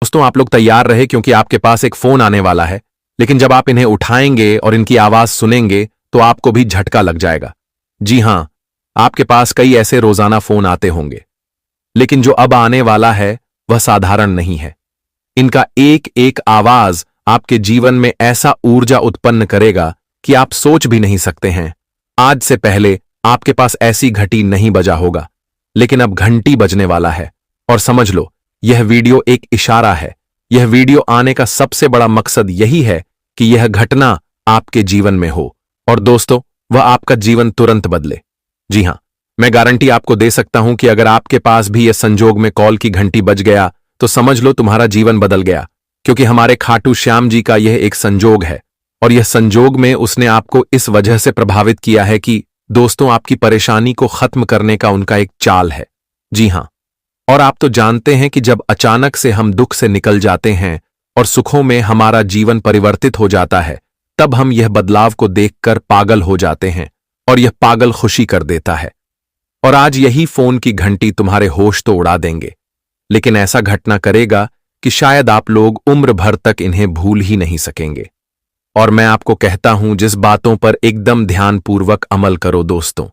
दोस्तों आप लोग तैयार रहे क्योंकि आपके पास एक फोन आने वाला है, लेकिन जब आप इन्हें उठाएंगे और इनकी आवाज सुनेंगे तो आपको भी झटका लग जाएगा। जी हां, आपके पास कई ऐसे रोजाना फोन आते होंगे, लेकिन जो अब आने वाला है वह साधारण नहीं है। इनका एक एक आवाज आपके जीवन में ऐसा ऊर्जा उत्पन्न करेगा कि आप सोच भी नहीं सकते हैं। आज से पहले आपके पास ऐसी घंटी नहीं बजा होगा, लेकिन अब घंटी बजने वाला है। और समझ लो, यह वीडियो एक इशारा है। यह वीडियो आने का सबसे बड़ा मकसद यही है कि यह घटना आपके जीवन में हो और दोस्तों वह आपका जीवन तुरंत बदले। जी हां, मैं गारंटी आपको दे सकता हूं कि अगर आपके पास भी यह संजोग में कॉल की घंटी बज गया तो समझ लो तुम्हारा जीवन बदल गया, क्योंकि हमारे खाटू श्याम जी का यह एक संजोग है। और यह संजोग में उसने आपको इस वजह से प्रभावित किया है कि दोस्तों आपकी परेशानी को खत्म करने का उनका एक चाल है। जी हां, और आप तो जानते हैं कि जब अचानक से हम दुख से निकल जाते हैं और सुखों में हमारा जीवन परिवर्तित हो जाता है, तब हम यह बदलाव को देखकर पागल हो जाते हैं और यह पागल खुशी कर देता है। और आज यही फोन की घंटी तुम्हारे होश तो उड़ा देंगे, लेकिन ऐसा घटना करेगा कि शायद आप लोग उम्र भर तक इन्हें भूल ही नहीं सकेंगे। और मैं आपको कहता हूं, जिस बातों पर एकदम ध्यानपूर्वक अमल करो दोस्तों।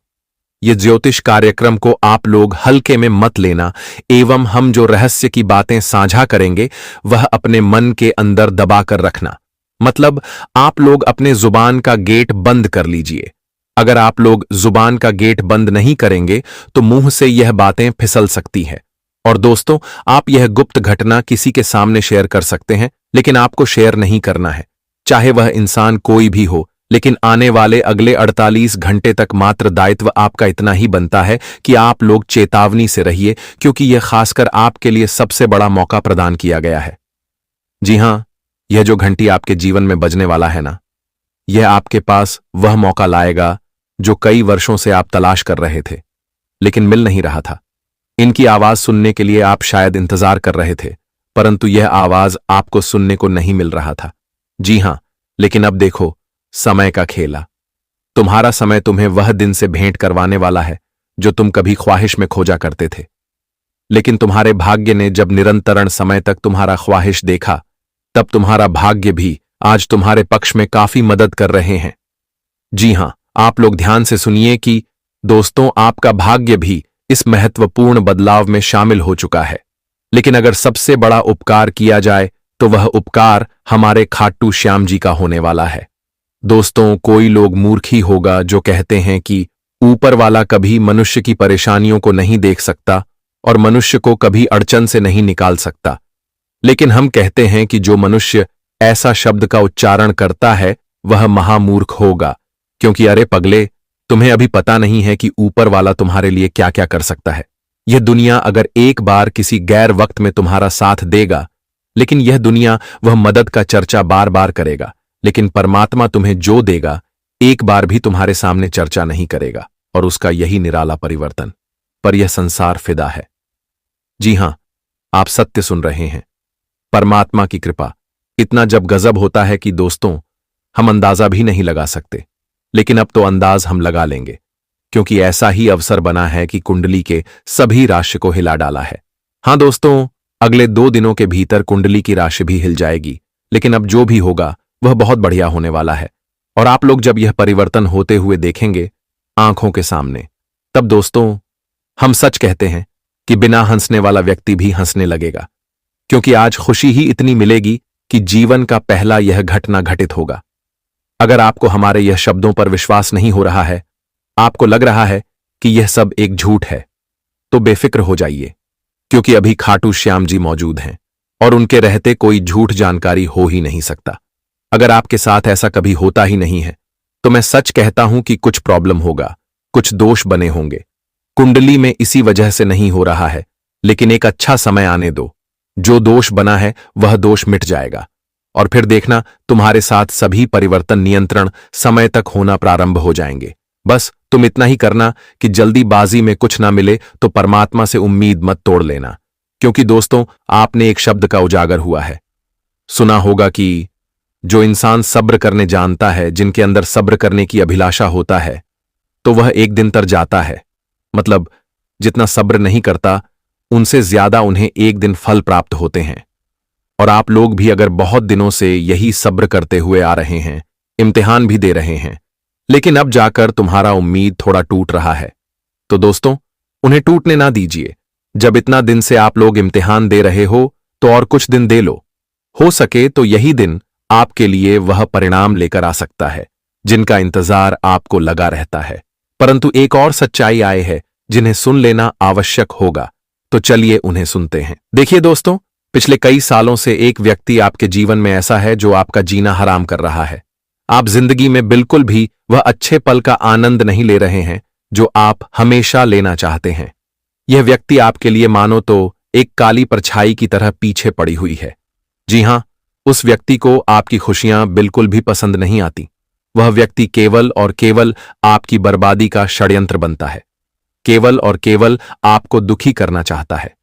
ये ज्योतिष कार्यक्रम को आप लोग हल्के में मत लेना, एवं हम जो रहस्य की बातें साझा करेंगे वह अपने मन के अंदर दबा कर रखना। मतलब आप लोग अपने जुबान का गेट बंद कर लीजिए। अगर आप लोग जुबान का गेट बंद नहीं करेंगे तो मुंह से यह बातें फिसल सकती है। और दोस्तों, आप यह गुप्त घटना किसी के सामने शेयर कर सकते हैं, लेकिन आपको शेयर नहीं करना है, चाहे वह इंसान कोई भी हो। लेकिन आने वाले अगले 48 घंटे तक मात्र दायित्व आपका इतना ही बनता है कि आप लोग चेतावनी से रहिए, क्योंकि यह खासकर आपके लिए सबसे बड़ा मौका प्रदान किया गया है। जी हां, यह जो घंटी आपके जीवन में बजने वाला है ना, यह आपके पास वह मौका लाएगा जो कई वर्षों से आप तलाश कर रहे थे, लेकिन मिल नहीं रहा था। इनकी आवाज सुनने के लिए आप शायद इंतजार कर रहे थे, परंतु यह आवाज आपको सुनने को नहीं मिल रहा था। जी हां, लेकिन अब देखो, समय का खेला। तुम्हारा समय तुम्हें वह दिन से भेंट करवाने वाला है जो तुम कभी ख्वाहिश में खोजा करते थे। लेकिन तुम्हारे भाग्य ने जब निरंतरण समय तक तुम्हारा ख्वाहिश देखा, तब तुम्हारा भाग्य भी आज तुम्हारे पक्ष में काफी मदद कर रहे हैं। जी हां, आप लोग ध्यान से सुनिए कि दोस्तों आपका भाग्य भी इस महत्वपूर्ण बदलाव में शामिल हो चुका है। लेकिन अगर सबसे बड़ा उपकार किया जाए तो वह उपकार हमारे खाटू श्याम जी का होने वाला है। दोस्तों, कोई लोग मूर्ख ही होगा जो कहते हैं कि ऊपर वाला कभी मनुष्य की परेशानियों को नहीं देख सकता और मनुष्य को कभी अड़चन से नहीं निकाल सकता। लेकिन हम कहते हैं कि जो मनुष्य ऐसा शब्द का उच्चारण करता है वह महामूर्ख होगा, क्योंकि अरे पगले, तुम्हें अभी पता नहीं है कि ऊपर वाला तुम्हारे लिए क्या क्या कर सकता है। यह दुनिया अगर एक बार किसी गैर वक्त में तुम्हारा साथ देगा, लेकिन यह दुनिया वह मदद का चर्चा बार बार करेगा, लेकिन परमात्मा तुम्हें जो देगा एक बार भी तुम्हारे सामने चर्चा नहीं करेगा, और उसका यही निराला परिवर्तन। पर यह संसार फिदा है। जी हां, आप सत्य सुन रहे हैं। परमात्मा की कृपा इतना जब गजब होता है कि दोस्तों हम अंदाजा भी नहीं लगा सकते। लेकिन अब तो अंदाज हम लगा लेंगे, क्योंकि ऐसा ही अवसर बना है कि कुंडली के सभी राशि को हिला डाला है। हां दोस्तों, अगले 2 दिनों के भीतर कुंडली की राशि भी हिल जाएगी। लेकिन अब जो भी होगा वह बहुत बढ़िया होने वाला है। और आप लोग जब यह परिवर्तन होते हुए देखेंगे आंखों के सामने, तब दोस्तों हम सच कहते हैं कि बिना हंसने वाला व्यक्ति भी हंसने लगेगा, क्योंकि आज खुशी ही इतनी मिलेगी कि जीवन का पहला यह घटना घटित होगा। अगर आपको हमारे यह शब्दों पर विश्वास नहीं हो रहा है, आपको लग रहा है कि यह सब एक झूठ है, तो बेफिक्र हो जाइए, क्योंकि अभी खाटू श्याम जी मौजूद हैं और उनके रहते कोई झूठ जानकारी हो ही नहीं सकता। अगर आपके साथ ऐसा कभी होता ही नहीं है तो मैं सच कहता हूं कि कुछ प्रॉब्लम होगा, कुछ दोष बने होंगे। कुंडली में इसी वजह से नहीं हो रहा है, लेकिन एक अच्छा समय आने दो, जो दोष बना है वह दोष मिट जाएगा और फिर देखना तुम्हारे साथ सभी परिवर्तन नियंत्रण समय तक होना प्रारंभ हो जाएंगे। बस तुम इतना ही करना कि जल्दीबाजी में कुछ ना मिले तो परमात्मा से उम्मीद मत तोड़ लेना, क्योंकि दोस्तों आपने एक शब्द का उजागर हुआ है। सुना होगा कि जो इंसान सब्र करने जानता है, जिनके अंदर सब्र करने की अभिलाषा होता है, तो वह एक दिन तर जाता है। मतलब जितना सब्र नहीं करता उनसे ज्यादा उन्हें एक दिन फल प्राप्त होते हैं। और आप लोग भी अगर बहुत दिनों से यही सब्र करते हुए आ रहे हैं, इम्तिहान भी दे रहे हैं, लेकिन अब जाकर तुम्हारा उम्मीद थोड़ा टूट रहा है, तो दोस्तों उन्हें टूटने ना दीजिए। जब इतना दिन से आप लोग इम्तिहान दे रहे हो तो और कुछ दिन दे लो। हो सके तो यही दिन आपके लिए वह परिणाम लेकर आ सकता है जिनका इंतजार आपको लगा रहता है। परंतु एक और सच्चाई आए है जिन्हें सुन लेना आवश्यक होगा, तो चलिए उन्हें सुनते हैं। देखिए दोस्तों, पिछले कई सालों से एक व्यक्ति आपके जीवन में ऐसा है जो आपका जीना हराम कर रहा है। आप जिंदगी में बिल्कुल भी वह अच्छे पल का आनंद नहीं ले रहे हैं जो आप हमेशा लेना चाहते हैं। यह व्यक्ति आपके लिए मानो तो एक काली परछाई की तरह पीछे पड़ी हुई है। जी हां, उस व्यक्ति को आपकी खुशियां बिल्कुल भी पसंद नहीं आती। वह व्यक्ति केवल और केवल आपकी बर्बादी का षड्यंत्र बनता है, केवल और केवल आपको दुखी करना चाहता है।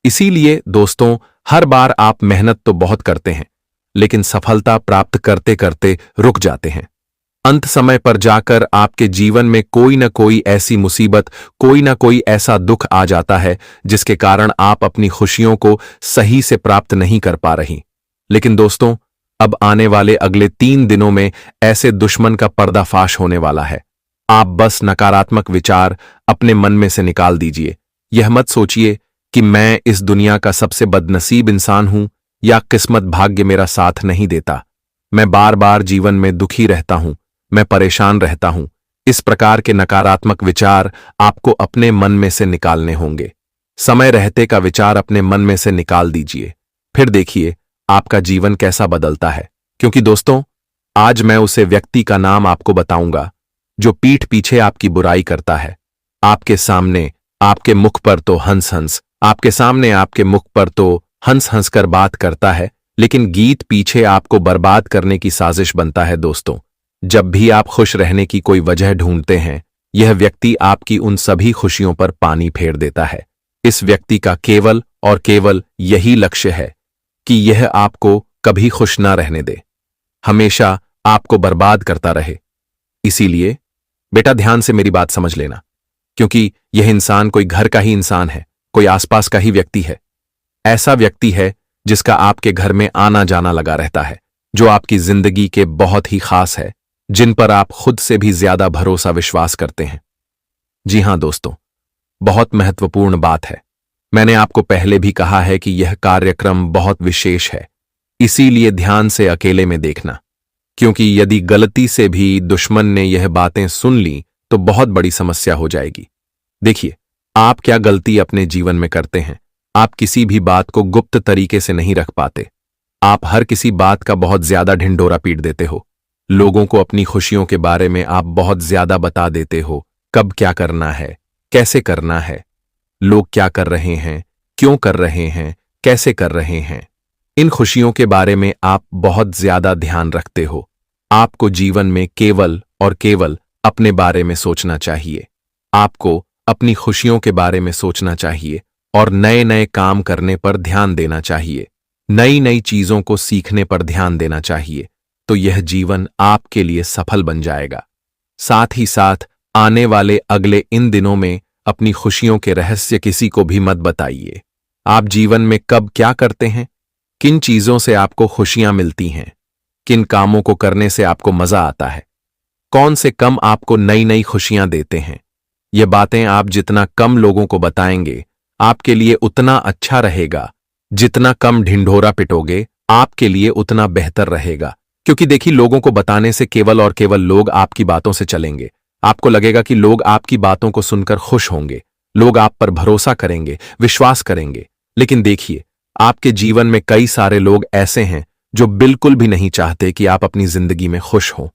इसीलिए दोस्तों, हर बार आप मेहनत तो बहुत करते हैं, लेकिन सफलता प्राप्त करते करते रुक जाते हैं। अंत समय पर जाकर आपके जीवन में कोई न कोई ऐसी मुसीबत, कोई न कोई ऐसा दुख आ जाता है जिसके कारण आप अपनी खुशियों को सही से प्राप्त नहीं कर पा रही। लेकिन दोस्तों, अब आने वाले अगले 3 दिनों में ऐसे दुश्मन का पर्दाफाश होने वाला है। आप बस नकारात्मक विचार अपने मन में से निकाल दीजिए। यह मत सोचिए कि मैं इस दुनिया का सबसे बदनसीब इंसान हूं या किस्मत भाग्य मेरा साथ नहीं देता। मैं बार बार जीवन में दुखी रहता हूं, मैं परेशान रहता हूं। इस प्रकार के नकारात्मक विचार आपको अपने मन में से निकालने होंगे। समय रहते का विचार अपने मन में से निकाल दीजिए, फिर देखिए आपका जीवन कैसा बदलता है। क्योंकि दोस्तों, आज मैं उसे व्यक्ति का नाम आपको बताऊंगा जो पीठ पीछे आपकी बुराई करता है। आपके सामने आपके मुख पर तो हंस हंस आपके सामने आपके मुख पर तो हंस हंस कर बात करता है, लेकिन गीत पीछे आपको बर्बाद करने की साजिश बनता है। दोस्तों, जब भी आप खुश रहने की कोई वजह ढूंढते हैं, यह व्यक्ति आपकी उन सभी खुशियों पर पानी फेर देता है। इस व्यक्ति का केवल और केवल यही लक्ष्य है कि यह आपको कभी खुश ना रहने दे, हमेशा आपको बर्बाद करता रहे। इसीलिए बेटा ध्यान से मेरी बात समझ लेना, क्योंकि यह इंसान कोई घर का ही इंसान है, कोई आसपास का ही व्यक्ति है। ऐसा व्यक्ति है जिसका आपके घर में आना जाना लगा रहता है, जो आपकी जिंदगी के बहुत ही खास है, जिन पर आप खुद से भी ज्यादा भरोसा विश्वास करते हैं। जी हां दोस्तों, बहुत महत्वपूर्ण बात है। मैंने आपको पहले भी कहा है कि यह कार्यक्रम बहुत विशेष है, इसीलिए ध्यान से अकेले में देखना, क्योंकि यदि गलती से भी दुश्मन ने यह बातें सुन ली तो बहुत बड़ी समस्या हो जाएगी। देखिए, आप क्या गलती अपने जीवन में करते हैं। आप किसी भी बात को गुप्त तरीके से नहीं रख पाते। आप हर किसी बात का बहुत ज्यादा ढिंढोरा पीट देते हो। लोगों को अपनी खुशियों के बारे में आप बहुत ज्यादा बता देते हो, कब क्या करना है, कैसे करना है, लोग क्या कर रहे हैं, क्यों कर रहे हैं, कैसे कर रहे हैं। इन खुशियों के बारे में आप बहुत ज्यादा ध्यान रखते हो। आपको जीवन में केवल और केवल अपने बारे में सोचना चाहिए। आपको अपनी खुशियों के बारे में सोचना चाहिए और नए नए काम करने पर ध्यान देना चाहिए, नई नई चीजों को सीखने पर ध्यान देना चाहिए। तो यह जीवन आपके लिए सफल बन जाएगा। साथ ही साथ आने वाले अगले इन दिनों में अपनी खुशियों के रहस्य किसी को भी मत बताइए। आप जीवन में कब क्या करते हैं, किन चीजों से आपको खुशियां मिलती हैं, किन कामों को करने से आपको मजा आता है, कौन से कम आपको नई नई खुशियां देते हैं, ये बातें आप जितना कम लोगों को बताएंगे आपके लिए उतना अच्छा रहेगा। जितना कम ढिंढोरा पिटोगे आपके लिए उतना बेहतर रहेगा। क्योंकि देखिए, लोगों को बताने से केवल और केवल लोग आपकी बातों से चलेंगे। आपको लगेगा कि लोग आपकी बातों को सुनकर खुश होंगे, लोग आप पर भरोसा करेंगे, विश्वास करेंगे। लेकिन देखिए, आपके जीवन में कई सारे लोग ऐसे हैं जो बिल्कुल भी नहीं चाहते कि आप अपनी जिंदगी में खुश हो,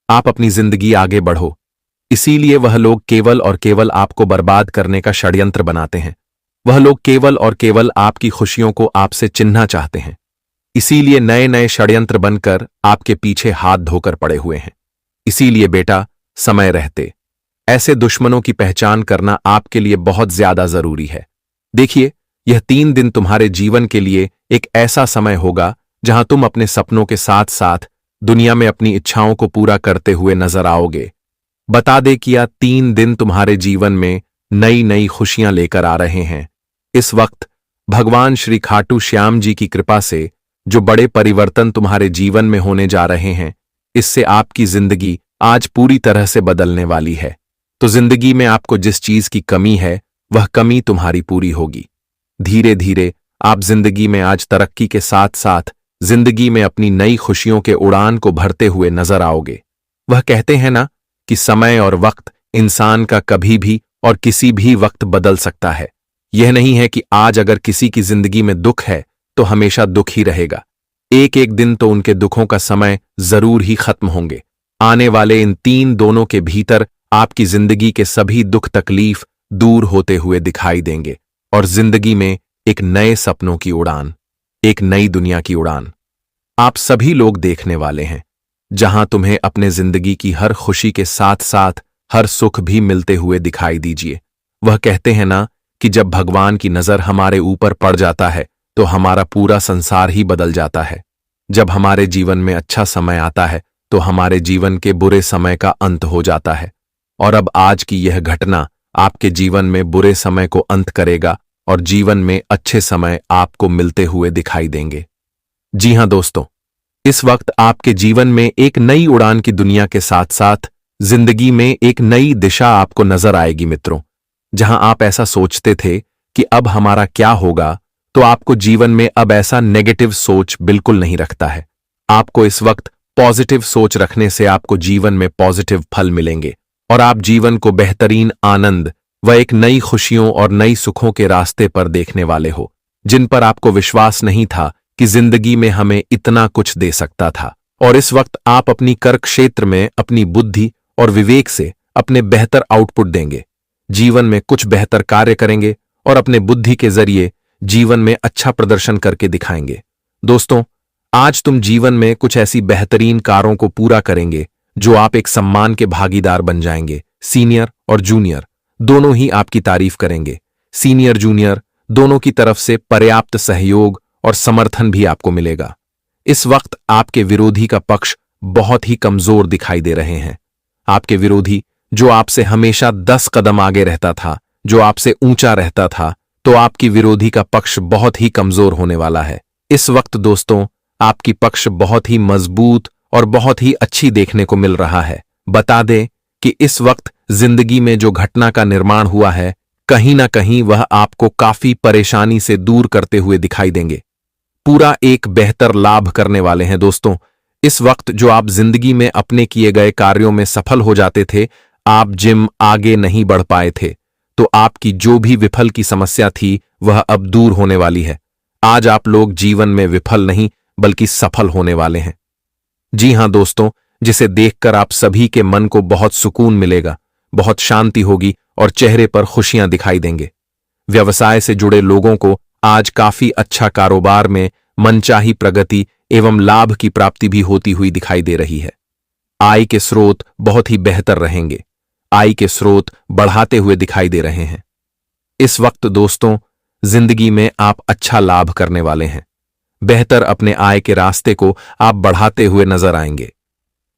आप अपनी जिंदगी आगे बढ़ो। इसीलिए वह लोग केवल और केवल आपको बर्बाद करने का षड्यंत्र बनाते हैं। वह लोग केवल और केवल आपकी खुशियों को आपसे चिन्हना चाहते हैं। इसीलिए नए नए षड्यंत्र बनकर आपके पीछे हाथ धोकर पड़े हुए हैं। इसीलिए बेटा, समय रहते ऐसे दुश्मनों की पहचान करना आपके लिए बहुत ज्यादा जरूरी है। देखिए, यह 3 दिन तुम्हारे जीवन के लिए एक ऐसा समय होगा जहां तुम अपने सपनों के साथ साथ दुनिया में अपनी इच्छाओं को पूरा करते हुए नजर आओगे। बता दे कि यह 3 दिन तुम्हारे जीवन में नई नई खुशियां लेकर आ रहे हैं। इस वक्त भगवान श्री खाटू श्याम जी की कृपा से जो बड़े परिवर्तन तुम्हारे जीवन में होने जा रहे हैं, इससे आपकी जिंदगी आज पूरी तरह से बदलने वाली है। तो जिंदगी में आपको जिस चीज की कमी है, वह कमी तुम्हारी पूरी होगी। धीरे धीरे आप जिंदगी में आज तरक्की के साथ साथ जिंदगी में अपनी नई खुशियों के उड़ान को भरते हुए नजर आओगे। वह कहते हैं ना कि समय और वक्त इंसान का कभी भी और किसी भी वक्त बदल सकता है। यह नहीं है कि आज अगर किसी की जिंदगी में दुख है तो हमेशा दुख ही रहेगा। एक एक दिन तो उनके दुखों का समय जरूर ही खत्म होंगे। आने वाले इन 3 दिनों के भीतर आपकी जिंदगी के सभी दुख तकलीफ दूर होते हुए दिखाई देंगे और जिंदगी में एक नए सपनों की उड़ान, एक नई दुनिया की उड़ान आप सभी लोग देखने वाले हैं, जहां तुम्हें अपने जिंदगी की हर खुशी के साथ साथ हर सुख भी मिलते हुए दिखाई दीजिए। वह कहते हैं ना कि जब भगवान की नजर हमारे ऊपर पड़ जाता है तो हमारा पूरा संसार ही बदल जाता है। जब हमारे जीवन में अच्छा समय आता है तो हमारे जीवन के बुरे समय का अंत हो जाता है। और अब आज की यह घटना आपके जीवन में बुरे समय को अंत करेगा और जीवन में अच्छे समय आपको मिलते हुए दिखाई देंगे। जी हां दोस्तों, इस वक्त आपके जीवन में एक नई उड़ान की दुनिया के साथ साथ जिंदगी में एक नई दिशा आपको नजर आएगी मित्रों। जहां आप ऐसा सोचते थे कि अब हमारा क्या होगा, तो आपको जीवन में अब ऐसा नेगेटिव सोच बिल्कुल नहीं रखता है। आपको इस वक्त पॉजिटिव सोच रखने से आपको जीवन में पॉजिटिव फल मिलेंगे और आप जीवन को बेहतरीन आनंद व एक नई खुशियों और नई सुखों के रास्ते पर देखने वाले हो, जिन पर आपको विश्वास नहीं था कि जिंदगी में हमें इतना कुछ दे सकता था। और इस वक्त आप अपनी कर्क क्षेत्र में अपनी बुद्धि और विवेक से अपने बेहतर आउटपुट देंगे, जीवन में कुछ बेहतर कार्य करेंगे और अपने बुद्धि के जरिए जीवन में अच्छा प्रदर्शन करके दिखाएंगे। दोस्तों, आज तुम जीवन में कुछ ऐसी बेहतरीन कारों को पूरा करेंगे जो आप एक सम्मान के भागीदार बन जाएंगे। सीनियर और जूनियर दोनों ही आपकी तारीफ करेंगे। सीनियर जूनियर दोनों की तरफ से पर्याप्त सहयोग और समर्थन भी आपको मिलेगा। इस वक्त आपके विरोधी का पक्ष बहुत ही कमजोर दिखाई दे रहे हैं। आपके विरोधी जो आपसे हमेशा 10 कदम आगे रहता था, जो आपसे ऊंचा रहता था, तो आपकी विरोधी का पक्ष बहुत ही कमजोर होने वाला है। इस वक्त दोस्तों, आपकी पक्ष बहुत ही मजबूत और बहुत ही अच्छी देखने को मिल रहा है। बता दें कि इस वक्त जिंदगी में जो घटना का निर्माण हुआ है, कहीं ना कहीं वह आपको काफी परेशानी से दूर करते हुए दिखाई देंगे। पूरा एक बेहतर लाभ करने वाले हैं दोस्तों। इस वक्त जो आप जिंदगी में अपने किए गए कार्यों में सफल हो जाते थे, आप जिम आगे नहीं बढ़ पाए थे, तो आपकी जो भी विफल की समस्या थी वह अब दूर होने वाली है। आज आप लोग जीवन में विफल नहीं बल्कि सफल होने वाले हैं। जी हां दोस्तों, जिसे देखकर आप सभी के मन को बहुत सुकून मिलेगा, बहुत शांति होगी और चेहरे पर खुशियां दिखाई देंगे। व्यवसाय से जुड़े लोगों को आज काफी अच्छा कारोबार में मनचाही प्रगति एवं लाभ की प्राप्ति भी होती हुई दिखाई दे रही है। आय के स्रोत बहुत ही बेहतर रहेंगे। आय के स्रोत बढ़ाते हुए दिखाई दे रहे हैं। इस वक्त दोस्तों, जिंदगी में आप अच्छा लाभ करने वाले हैं। बेहतर अपने आय के रास्ते को आप बढ़ाते हुए नजर आएंगे।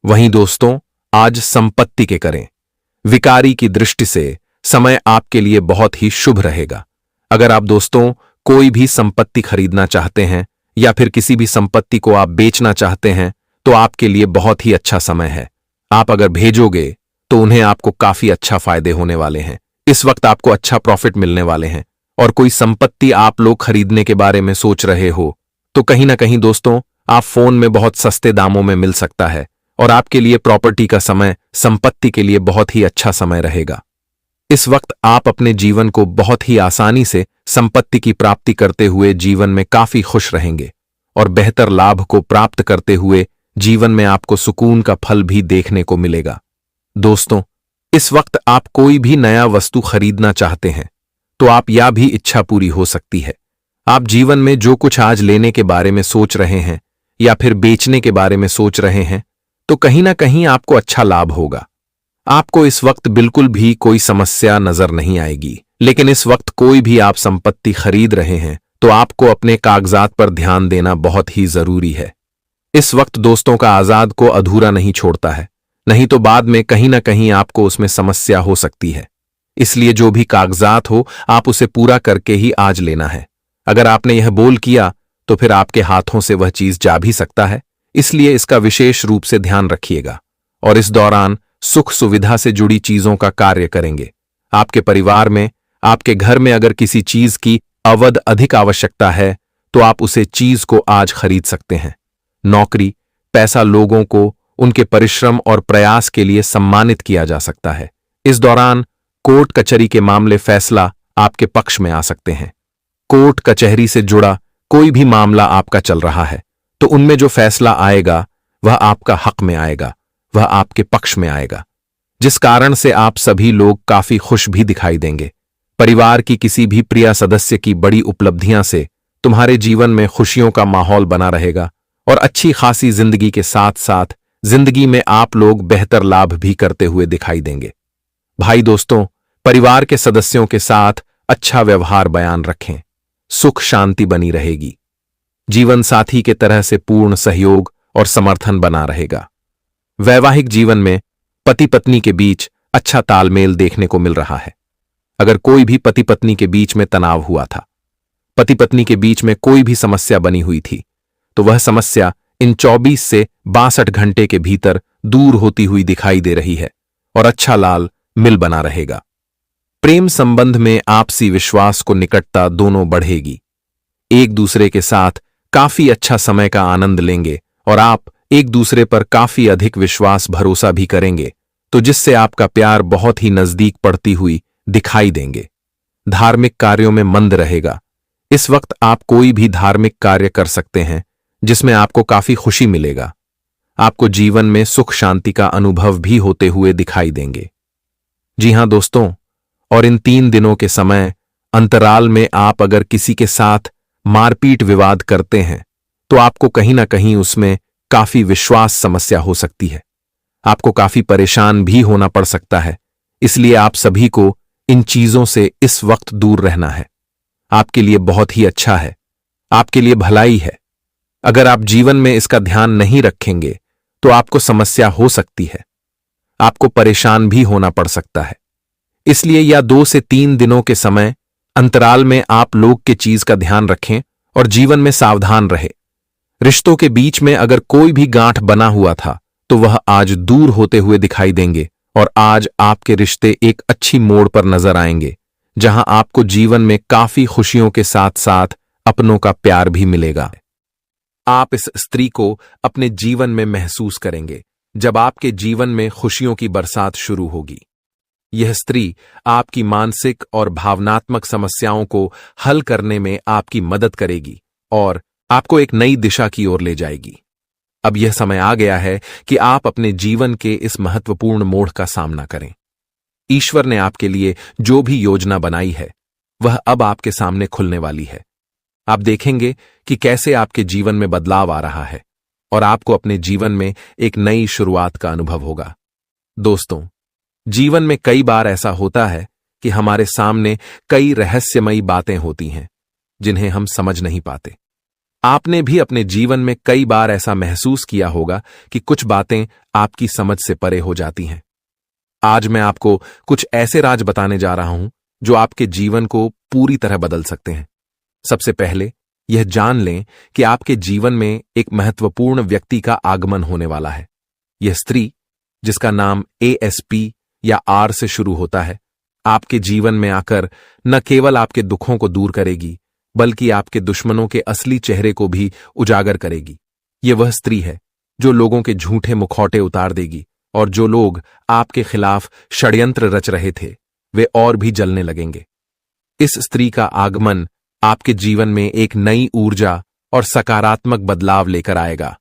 वहीं दोस्तों, आज संपत्ति के करें विकारी की दृष्टि से समय आपके लिए बहुत ही शुभ रहेगा। अगर आप दोस्तों कोई भी संपत्ति खरीदना चाहते हैं या फिर किसी भी संपत्ति को आप बेचना चाहते हैं, तो आपके लिए बहुत ही अच्छा समय है। आप अगर भेजोगे तो उन्हें आपको काफी अच्छा फायदे होने वाले हैं। इस वक्त आपको अच्छा प्रॉफिट मिलने वाले हैं। और कोई संपत्ति आप लोग खरीदने के बारे में सोच रहे हो, तो कहीं ना कहीं दोस्तों आप फोन में बहुत सस्ते दामों में मिल सकता है और आपके लिए प्रॉपर्टी का समय संपत्ति के लिए बहुत ही अच्छा समय रहेगा। इस वक्त आप अपने जीवन को बहुत ही आसानी से संपत्ति की प्राप्ति करते हुए जीवन में काफी खुश रहेंगे और बेहतर लाभ को प्राप्त करते हुए जीवन में आपको सुकून का फल भी देखने को मिलेगा। दोस्तों, इस वक्त आप कोई भी नया वस्तु खरीदना चाहते हैं तो आप यह भी इच्छा पूरी हो सकती है। आप जीवन में जो कुछ आज लेने के बारे में सोच रहे हैं या फिर बेचने के बारे में सोच रहे हैं, तो कहीं ना कहीं आपको अच्छा लाभ होगा। आपको इस वक्त बिल्कुल भी कोई समस्या नजर नहीं आएगी। लेकिन इस वक्त कोई भी आप संपत्ति खरीद रहे हैं तो आपको अपने कागजात पर ध्यान देना बहुत ही जरूरी है। इस वक्त दोस्तों का आजाद को अधूरा नहीं छोड़ता है, नहीं तो बाद में कहीं ना कहीं आपको उसमें समस्या हो सकती है। इसलिए जो भी कागजात हो आप उसे पूरा करके ही आज लेना है। अगर आपने यह बोल किया तो तो फिर आपके हाथों से वह चीज जा भी सकता है। इसलिए इसका विशेष रूप से ध्यान रखिएगा और इस दौरान सुख सुविधा से जुड़ी चीजों का कार्य करेंगे। आपके परिवार में, आपके घर में अगर किसी चीज की अवध अधिक आवश्यकता है तो आप उसे चीज को आज खरीद सकते हैं। नौकरी, पैसा लोगों को उनके परिश्रम और प्रयास के लिए सम्मानित किया जा सकता है। इस दौरान कोर्ट कचहरी के मामले फैसला आपके पक्ष में आ सकते हैं। कोर्ट कचहरी से जुड़ा कोई भी मामला आपका चल रहा है तो उनमें जो फैसला आएगा वह आपका हक में आएगा, वह आपके पक्ष में आएगा, जिस कारण से आप सभी लोग काफी खुश भी दिखाई देंगे। परिवार की किसी भी प्रिय सदस्य की बड़ी उपलब्धियां से तुम्हारे जीवन में खुशियों का माहौल बना रहेगा और अच्छी खासी जिंदगी के साथ साथ जिंदगी में आप लोग बेहतर लाभ भी करते हुए दिखाई देंगे। भाई दोस्तों, परिवार के सदस्यों के साथ अच्छा व्यवहार बयान रखें, सुख शांति बनी रहेगी। जीवन साथी के तरह से पूर्ण सहयोग और समर्थन बना रहेगा। वैवाहिक जीवन में पति पत्नी के बीच अच्छा तालमेल देखने को मिल रहा है। अगर कोई भी पति पत्नी के बीच में तनाव हुआ था, पति पत्नी के बीच में कोई भी समस्या बनी हुई थी, तो वह समस्या इन 24 से 62 घंटे के भीतर दूर होती हुई दिखाई दे रही है और अच्छा लाल मिल बना रहेगा। प्रेम संबंध में आपसी विश्वास को निकटता दोनों बढ़ेगी। एक दूसरे के साथ काफी अच्छा समय का आनंद लेंगे और आप एक दूसरे पर काफी अधिक विश्वास भरोसा भी करेंगे, तो जिससे आपका प्यार बहुत ही नजदीक पड़ती हुई दिखाई देंगे। धार्मिक कार्यों में मंद रहेगा। इस वक्त आप कोई भी धार्मिक कार्य कर सकते हैं जिसमें आपको काफी खुशी मिलेगा। आपको जीवन में सुख शांति का अनुभव भी होते हुए दिखाई देंगे। जी हां दोस्तों, और इन 3 दिनों के समय अंतराल में आप अगर किसी के साथ मारपीट विवाद करते हैं तो आपको कहीं ना कहीं उसमें काफी विश्वास समस्या हो सकती है। आपको काफी परेशान भी होना पड़ सकता है। इसलिए आप सभी को इन चीजों से इस वक्त दूर रहना है। आपके लिए बहुत ही अच्छा है, आपके लिए भलाई है। अगर आप जीवन में इसका ध्यान नहीं रखेंगे तो आपको समस्या हो सकती है, आपको परेशान भी होना पड़ सकता है। इसलिए या 2 से 3 दिनों के समय अंतराल में आप लोग के चीज का ध्यान रखें और जीवन में सावधान रहे। रिश्तों के बीच में अगर कोई भी गांठ बना हुआ था तो वह आज दूर होते हुए दिखाई देंगे और आज आपके रिश्ते एक अच्छी मोड़ पर नजर आएंगे, जहां आपको जीवन में काफी खुशियों के साथ साथ अपनों का प्यार भी मिलेगा। आप इस स्त्री को अपने जीवन में महसूस करेंगे जब आपके जीवन में खुशियों की बरसात शुरू होगी। यह स्त्री आपकी मानसिक और भावनात्मक समस्याओं को हल करने में आपकी मदद करेगी और आपको एक नई दिशा की ओर ले जाएगी। अब यह समय आ गया है कि आप अपने जीवन के इस महत्वपूर्ण मोड़ का सामना करें। ईश्वर ने आपके लिए जो भी योजना बनाई है वह अब आपके सामने खुलने वाली है। आप देखेंगे कि कैसे आपके जीवन में बदलाव आ रहा है और आपको अपने जीवन में एक नई शुरुआत का अनुभव होगा। दोस्तों, जीवन में कई बार ऐसा होता है कि हमारे सामने कई रहस्यमयी बातें होती हैं जिन्हें हम समझ नहीं पाते। आपने भी अपने जीवन में कई बार ऐसा महसूस किया होगा कि कुछ बातें आपकी समझ से परे हो जाती हैं। आज मैं आपको कुछ ऐसे राज बताने जा रहा हूं जो आपके जीवन को पूरी तरह बदल सकते हैं। सबसे पहले यह जान लें कि आपके जीवन में एक महत्वपूर्ण व्यक्ति का आगमन होने वाला है। यह स्त्री, जिसका नाम ASP या R से शुरू होता है, आपके जीवन में आकर न केवल आपके दुखों को दूर करेगी बल्कि आपके दुश्मनों के असली चेहरे को भी उजागर करेगी। यह वह स्त्री है जो लोगों के झूठे मुखौटे उतार देगी और जो लोग आपके खिलाफ षड्यंत्र रच रहे थे वे और भी जलने लगेंगे। इस स्त्री का आगमन आपके जीवन में एक नई ऊर्जा और सकारात्मक बदलाव लेकर आएगा।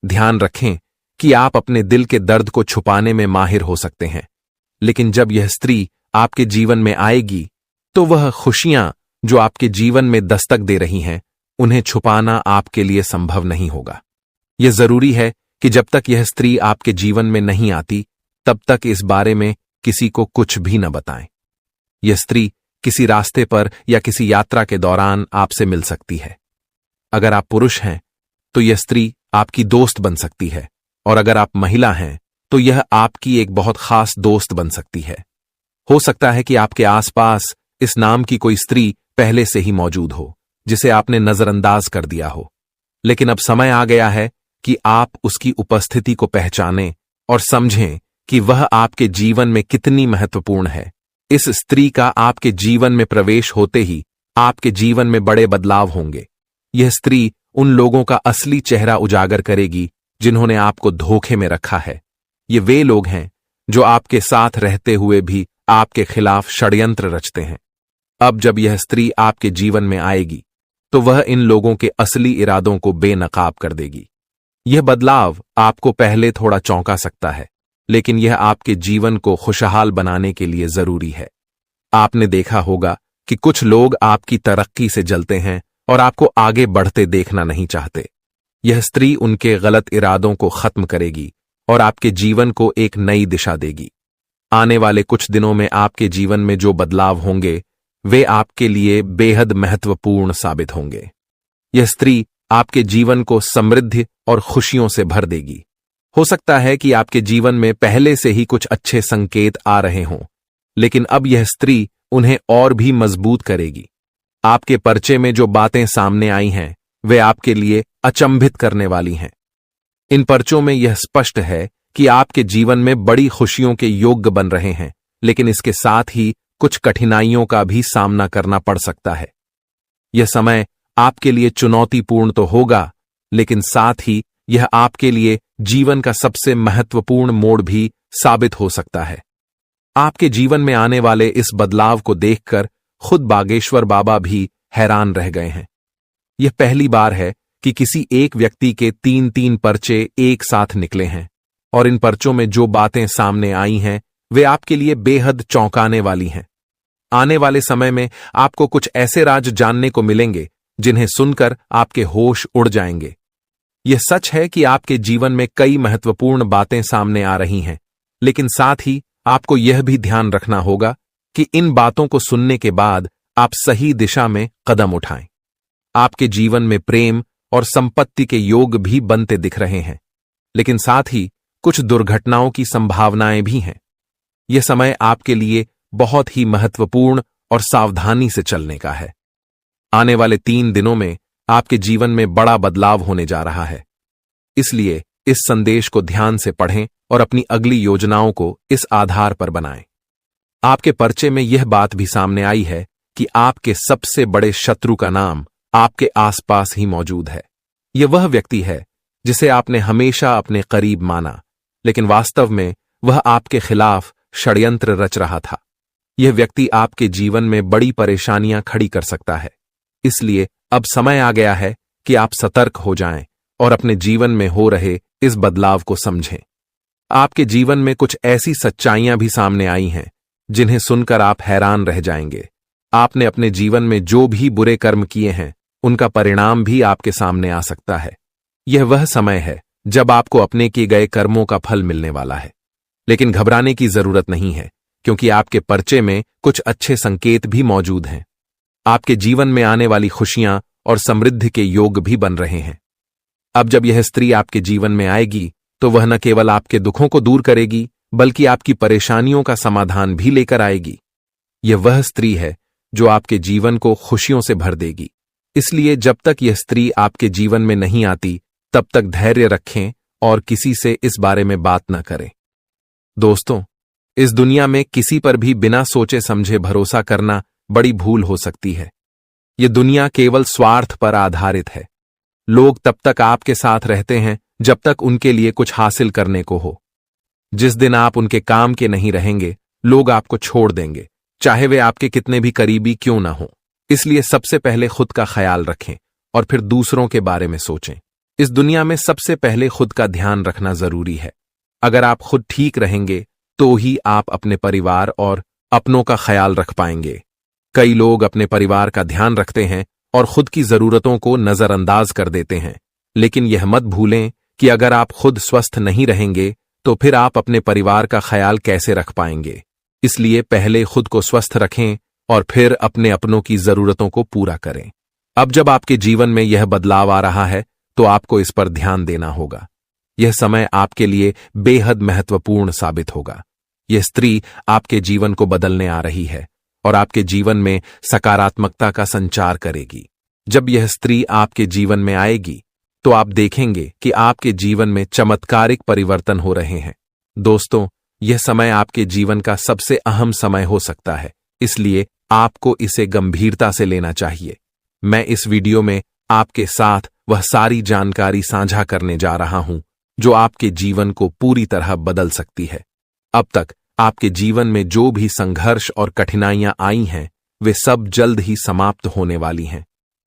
ध्यान रखें कि आप अपने दिल के दर्द को छुपाने में माहिर हो सकते हैं, लेकिन जब यह स्त्री आपके जीवन में आएगी तो वह खुशियां जो आपके जीवन में दस्तक दे रही हैं उन्हें छुपाना आपके लिए संभव नहीं होगा। यह जरूरी है कि जब तक यह स्त्री आपके जीवन में नहीं आती तब तक इस बारे में किसी को कुछ भी न बताएं। यह स्त्री किसी रास्ते पर या किसी यात्रा के दौरान आपसे मिल सकती है। अगर आप पुरुष हैं तो यह स्त्री आपकी दोस्त बन सकती है और अगर आप महिला हैं तो यह आपकी एक बहुत खास दोस्त बन सकती है। हो सकता है कि आपके आसपास इस नाम की कोई स्त्री पहले से ही मौजूद हो, जिसे आपने नजरअंदाज कर दिया हो। लेकिन अब समय आ गया है कि आप उसकी उपस्थिति को पहचानें और समझें कि वह आपके जीवन में कितनी महत्वपूर्ण है। इस स्त्री का आपके जीवन में प्रवेश होते ही आपके जीवन में बड़े बदलाव होंगे। यह स्त्री उन लोगों का असली चेहरा उजागर करेगी जिन्होंने आपको धोखे में रखा है। ये वे लोग हैं जो आपके साथ रहते हुए भी आपके खिलाफ षड्यंत्र रचते हैं। अब जब यह स्त्री आपके जीवन में आएगी तो वह इन लोगों के असली इरादों को बेनकाब कर देगी। यह बदलाव आपको पहले थोड़ा चौंका सकता है, लेकिन यह आपके जीवन को खुशहाल बनाने के लिए जरूरी है। आपने देखा होगा कि कुछ लोग आपकी तरक्की से जलते हैं और आपको आगे बढ़ते देखना नहीं चाहते। यह स्त्री उनके गलत इरादों को खत्म करेगी और आपके जीवन को एक नई दिशा देगी। आने वाले कुछ दिनों में आपके जीवन में जो बदलाव होंगे वे आपके लिए बेहद महत्वपूर्ण साबित होंगे। यह स्त्री आपके जीवन को समृद्धि और खुशियों से भर देगी। हो सकता है कि आपके जीवन में पहले से ही कुछ अच्छे संकेत आ रहे हों, लेकिन अब यह स्त्री उन्हें और भी मजबूत करेगी। आपके पर्चे में जो बातें सामने आई हैं वे आपके लिए अचंभित करने वाली हैं। इन पर्चों में यह स्पष्ट है कि आपके जीवन में बड़ी खुशियों के योग्य बन रहे हैं, लेकिन इसके साथ ही कुछ कठिनाइयों का भी सामना करना पड़ सकता है। यह समय आपके लिए चुनौतीपूर्ण तो होगा, लेकिन साथ ही यह आपके लिए जीवन का सबसे महत्वपूर्ण मोड़ भी साबित हो सकता है। आपके जीवन में आने वाले इस बदलाव को देखकर खुद बागेश्वर बाबा भी हैरान रह गए हैं। यह पहली बार है कि किसी एक व्यक्ति के 3-3 पर्चे एक साथ निकले हैं, और इन पर्चों में जो बातें सामने आई हैं वे आपके लिए बेहद चौंकाने वाली हैं। आने वाले समय में आपको कुछ ऐसे राज जानने को मिलेंगे जिन्हें सुनकर आपके होश उड़ जाएंगे। यह सच है कि आपके जीवन में कई महत्वपूर्ण बातें सामने आ रही हैं, लेकिन साथ ही आपको यह भी ध्यान रखना होगा कि इन बातों को सुनने के बाद आप सही दिशा में कदम उठाएं। आपके जीवन में प्रेम और संपत्ति के योग भी बनते दिख रहे हैं, लेकिन साथ ही कुछ दुर्घटनाओं की संभावनाएं भी हैं। यह समय आपके लिए बहुत ही महत्वपूर्ण और सावधानी से चलने का है। आने वाले 3 दिनों में आपके जीवन में बड़ा बदलाव होने जा रहा है, इसलिए इस संदेश को ध्यान से पढ़ें और अपनी अगली योजनाओं को इस आधार पर बनाएं। आपके पर्चे में यह बात भी सामने आई है कि आपके सबसे बड़े शत्रु का नाम आपके आसपास ही मौजूद है। यह वह व्यक्ति है जिसे आपने हमेशा अपने करीब माना, लेकिन वास्तव में वह आपके खिलाफ षड्यंत्र रच रहा था। यह व्यक्ति आपके जीवन में बड़ी परेशानियां खड़ी कर सकता है, इसलिए अब समय आ गया है कि आप सतर्क हो जाएं और अपने जीवन में हो रहे इस बदलाव को समझें। आपके जीवन में कुछ ऐसी सच्चाइयां भी सामने आई हैं जिन्हें सुनकर आप हैरान रह जाएंगे। आपने अपने जीवन में जो भी बुरे कर्म किए हैं उनका परिणाम भी आपके सामने आ सकता है। यह वह समय है जब आपको अपने किए गए कर्मों का फल मिलने वाला है, लेकिन घबराने की जरूरत नहीं है, क्योंकि आपके पर्चे में कुछ अच्छे संकेत भी मौजूद हैं। आपके जीवन में आने वाली खुशियां और समृद्धि के योग भी बन रहे हैं। अब जब यह स्त्री आपके जीवन में आएगी तो वह न केवल आपके दुखों को दूर करेगी, बल्कि आपकी परेशानियों का समाधान भी लेकर आएगी। यह वह स्त्री है जो आपके जीवन को खुशियों से भर देगी। इसलिए जब तक यह स्त्री आपके जीवन में नहीं आती, तब तक धैर्य रखें और किसी से इस बारे में बात न करें। दोस्तों, इस दुनिया में किसी पर भी बिना सोचे समझे भरोसा करना बड़ी भूल हो सकती है। यह दुनिया केवल स्वार्थ पर आधारित है। लोग तब तक आपके साथ रहते हैं जब तक उनके लिए कुछ हासिल करने को हो। जिस दिन आप उनके काम के नहीं रहेंगे, लोग आपको छोड़ देंगे, चाहे वे आपके कितने भी करीबी क्यों ना हो। इसलिए सबसे पहले खुद का ख्याल रखें और फिर दूसरों के बारे में सोचें। इस दुनिया में सबसे पहले खुद का ध्यान रखना जरूरी है। अगर आप खुद ठीक रहेंगे तो ही आप अपने परिवार और अपनों का ख्याल रख पाएंगे। कई लोग अपने परिवार का ध्यान रखते हैं और खुद की जरूरतों को नजरअंदाज कर देते हैं, लेकिन यह मत भूलें कि अगर आप खुद स्वस्थ नहीं रहेंगे तो फिर आप अपने परिवार का ख्याल कैसे रख पाएंगे। इसलिए पहले खुद को स्वस्थ रखें और फिर अपने अपनों की जरूरतों को पूरा करें। अब जब आपके जीवन में यह बदलाव आ रहा है तो आपको इस पर ध्यान देना होगा। यह समय आपके लिए बेहद महत्वपूर्ण साबित होगा। यह स्त्री आपके जीवन को बदलने आ रही है और आपके जीवन में सकारात्मकता का संचार करेगी। जब यह स्त्री आपके जीवन में आएगी तो आप देखेंगे कि आपके जीवन में चमत्कारिक परिवर्तन हो रहे हैं। दोस्तों, यह समय आपके जीवन का सबसे अहम समय हो सकता है, इसलिए आपको इसे गंभीरता से लेना चाहिए। मैं इस वीडियो में आपके साथ वह सारी जानकारी साझा करने जा रहा हूं जो आपके जीवन को पूरी तरह बदल सकती है। अब तक आपके जीवन में जो भी संघर्ष और कठिनाइयां आई हैं, वे सब जल्द ही समाप्त होने वाली हैं।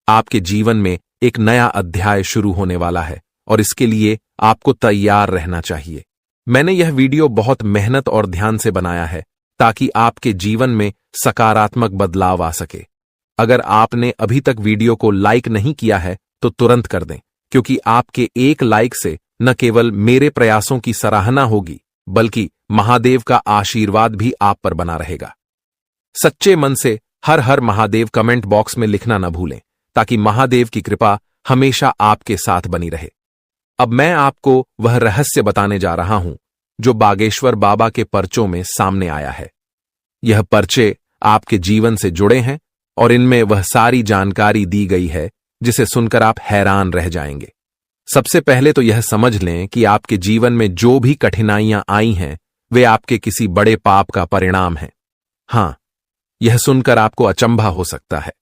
आपके जीवन में एक नया अध्याय शुरू होने वाला है और इसके लिए आपको तैयार रहना चाहिए। मैंने यह वीडियो बहुत मेहनत और ध्यान से बनाया है ताकि आपके जीवन में सकारात्मक बदलाव आ सके। अगर आपने अभी तक वीडियो को लाइक नहीं किया है तो तुरंत कर दें, क्योंकि आपके एक लाइक से न केवल मेरे प्रयासों की सराहना होगी बल्कि महादेव का आशीर्वाद भी आप पर बना रहेगा। सच्चे मन से हर हर महादेव कमेंट बॉक्स में लिखना न भूलें ताकि महादेव की कृपा हमेशा आपके साथ बनी रहे। अब मैं आपको वह रहस्य बताने जा रहा हूं जो बागेश्वर बाबा के पर्चों में सामने आया है। यह पर्चे आपके जीवन से जुड़े हैं और इनमें वह सारी जानकारी दी गई है जिसे सुनकर आप हैरान रह जाएंगे। सबसे पहले तो यह समझ लें कि आपके जीवन में जो भी कठिनाइयां आई हैं वे आपके किसी बड़े पाप का परिणाम हैं। हां, यह सुनकर आपको अचंभा हो सकता है,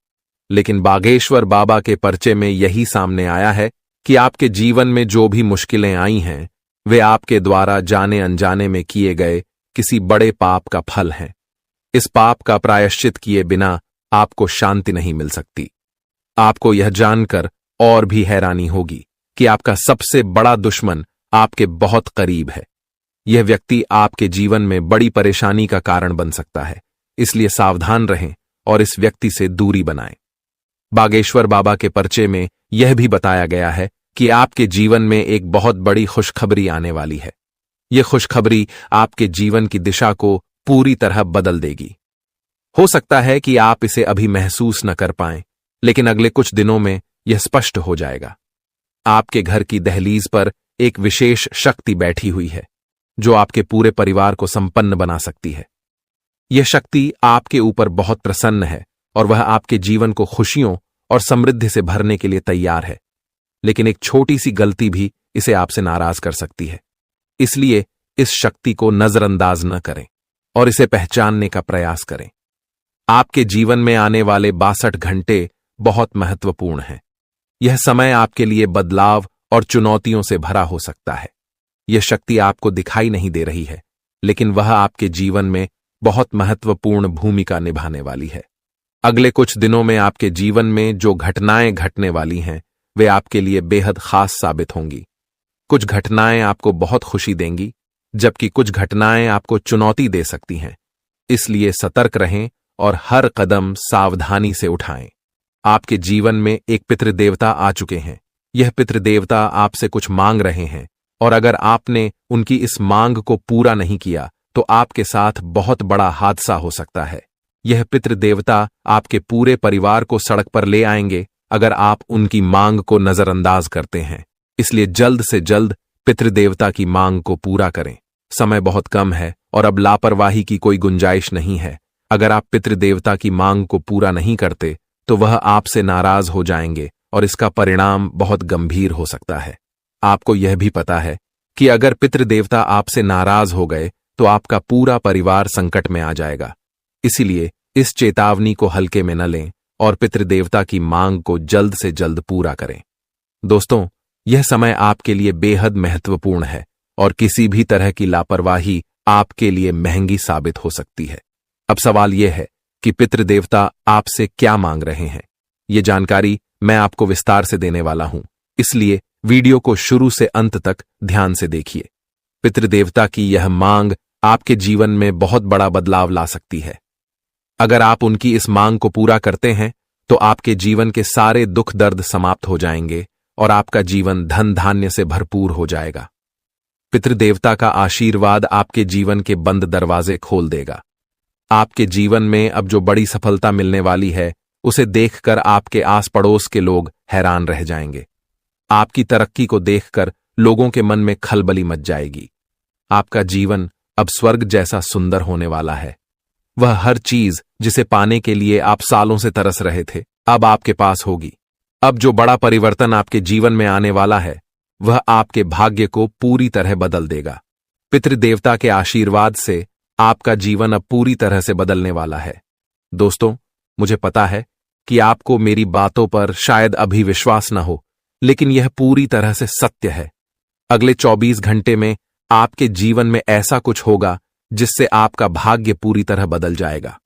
लेकिन बागेश्वर बाबा के पर्चे में यही सामने आया है कि आपके जीवन में जो भी मुश्किलें आई हैं वे आपके द्वारा जाने अनजाने में किए गए किसी बड़े पाप का फल हैं। इस पाप का प्रायश्चित किए बिना आपको शांति नहीं मिल सकती। आपको यह जानकर और भी हैरानी होगी कि आपका सबसे बड़ा दुश्मन आपके बहुत करीब है। यह व्यक्ति आपके जीवन में बड़ी परेशानी का कारण बन सकता है, इसलिए सावधान रहें और इस व्यक्ति से दूरी बनाएं। बागेश्वर बाबा के पर्चे में यह भी बताया गया है कि आपके जीवन में एक बहुत बड़ी खुशखबरी आने वाली है। यह खुशखबरी आपके जीवन की दिशा को पूरी तरह बदल देगी। हो सकता है कि आप इसे अभी महसूस न कर पाएं, लेकिन अगले कुछ दिनों में यह स्पष्ट हो जाएगा। आपके घर की दहलीज पर एक विशेष शक्ति बैठी हुई है जो आपके पूरे परिवार को संपन्न बना सकती है। यह शक्ति आपके ऊपर बहुत प्रसन्न है और वह आपके जीवन को खुशियों और समृद्धि से भरने के लिए तैयार है, लेकिन एक छोटी सी गलती भी इसे आपसे नाराज कर सकती है। इसलिए इस शक्ति को नजरअंदाज न करें और इसे पहचानने का प्रयास करें। आपके जीवन में आने वाले 62 घंटे बहुत महत्वपूर्ण हैं। यह समय आपके लिए बदलाव और चुनौतियों से भरा हो सकता है। यह शक्ति आपको दिखाई नहीं दे रही है, लेकिन वह आपके जीवन में बहुत महत्वपूर्ण भूमिका निभाने वाली है। अगले कुछ दिनों में आपके जीवन में जो घटनाएं घटने वाली हैं वे आपके लिए बेहद खास साबित होंगी। कुछ घटनाएं आपको बहुत खुशी देंगी, जबकि कुछ घटनाएं आपको चुनौती दे सकती हैं। इसलिए सतर्क रहें और हर कदम सावधानी से उठाएं। आपके जीवन में एक पितृदेवता आ चुके हैं। यह पितृदेवता आपसे कुछ मांग रहे हैं और अगर आपने उनकी इस मांग को पूरा नहीं किया तो आपके साथ बहुत बड़ा हादसा हो सकता है। यह पितृदेवता आपके पूरे परिवार को सड़क पर ले आएंगे अगर आप उनकी मांग को नजरअंदाज करते हैं। इसलिए जल्द से जल्द पितृदेवता की मांग को पूरा करें। समय बहुत कम है और अब लापरवाही की कोई गुंजाइश नहीं है। अगर आप पितृदेवता की मांग को पूरा नहीं करते तो वह आपसे नाराज हो जाएंगे और इसका परिणाम बहुत गंभीर हो सकता है। आपको यह भी पता है कि अगर पितृदेवता आपसे नाराज हो गए तो आपका पूरा परिवार संकट में आ जाएगा। इसीलिए इस चेतावनी को हल्के में न लें और पितृदेवता की मांग को जल्द से जल्द पूरा करें। दोस्तों, यह समय आपके लिए बेहद महत्वपूर्ण है और किसी भी तरह की लापरवाही आपके लिए महंगी साबित हो सकती है। अब सवाल यह है कि पितृदेवता आपसे क्या मांग रहे हैं। यह जानकारी मैं आपको विस्तार से देने वाला हूं, इसलिए वीडियो को शुरू से अंत तक ध्यान से देखिए। पितृदेवता की यह मांग आपके जीवन में बहुत बड़ा बदलाव ला सकती है। अगर आप उनकी इस मांग को पूरा करते हैं तो आपके जीवन के सारे दुख दर्द समाप्त हो जाएंगे और आपका जीवन धन धान्य से भरपूर हो जाएगा। पितृदेवता का आशीर्वाद आपके जीवन के बंद दरवाजे खोल देगा। आपके जीवन में अब जो बड़ी सफलता मिलने वाली है उसे देखकर आपके आस पड़ोस के लोग हैरान रह जाएंगे। आपकी तरक्की को देखकर लोगों के मन में खलबली मच जाएगी। आपका जीवन अब स्वर्ग जैसा सुंदर होने वाला है। वह हर चीज जिसे पाने के लिए आप सालों से तरस रहे थे अब आपके पास होगी। अब जो बड़ा परिवर्तन आपके जीवन में आने वाला है वह आपके भाग्य को पूरी तरह बदल देगा। पितृदेवता के आशीर्वाद से आपका जीवन अब पूरी तरह से बदलने वाला है। दोस्तों, मुझे पता है कि आपको मेरी बातों पर शायद अभी विश्वास न हो, लेकिन यह पूरी तरह से सत्य है। अगले 24 घंटे में आपके जीवन में ऐसा कुछ होगा जिससे आपका भाग्य पूरी तरह बदल जाएगा।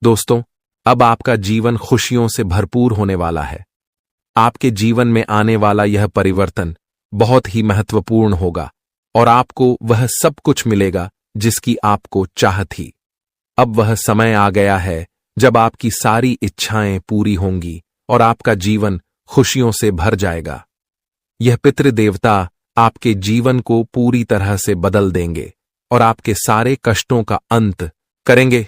दोस्तों, अब आपका जीवन खुशियों से भरपूर होने वाला है। आपके जीवन में आने वाला यह परिवर्तन बहुत ही महत्वपूर्ण होगा और आपको वह सब कुछ मिलेगा जिसकी आपको चाह थी। अब वह समय आ गया है जब आपकी सारी इच्छाएं पूरी होंगी और आपका जीवन खुशियों से भर जाएगा। यह पितृदेवता आपके जीवन को पूरी तरह से बदल देंगे और आपके सारे कष्टों का अंत करेंगे।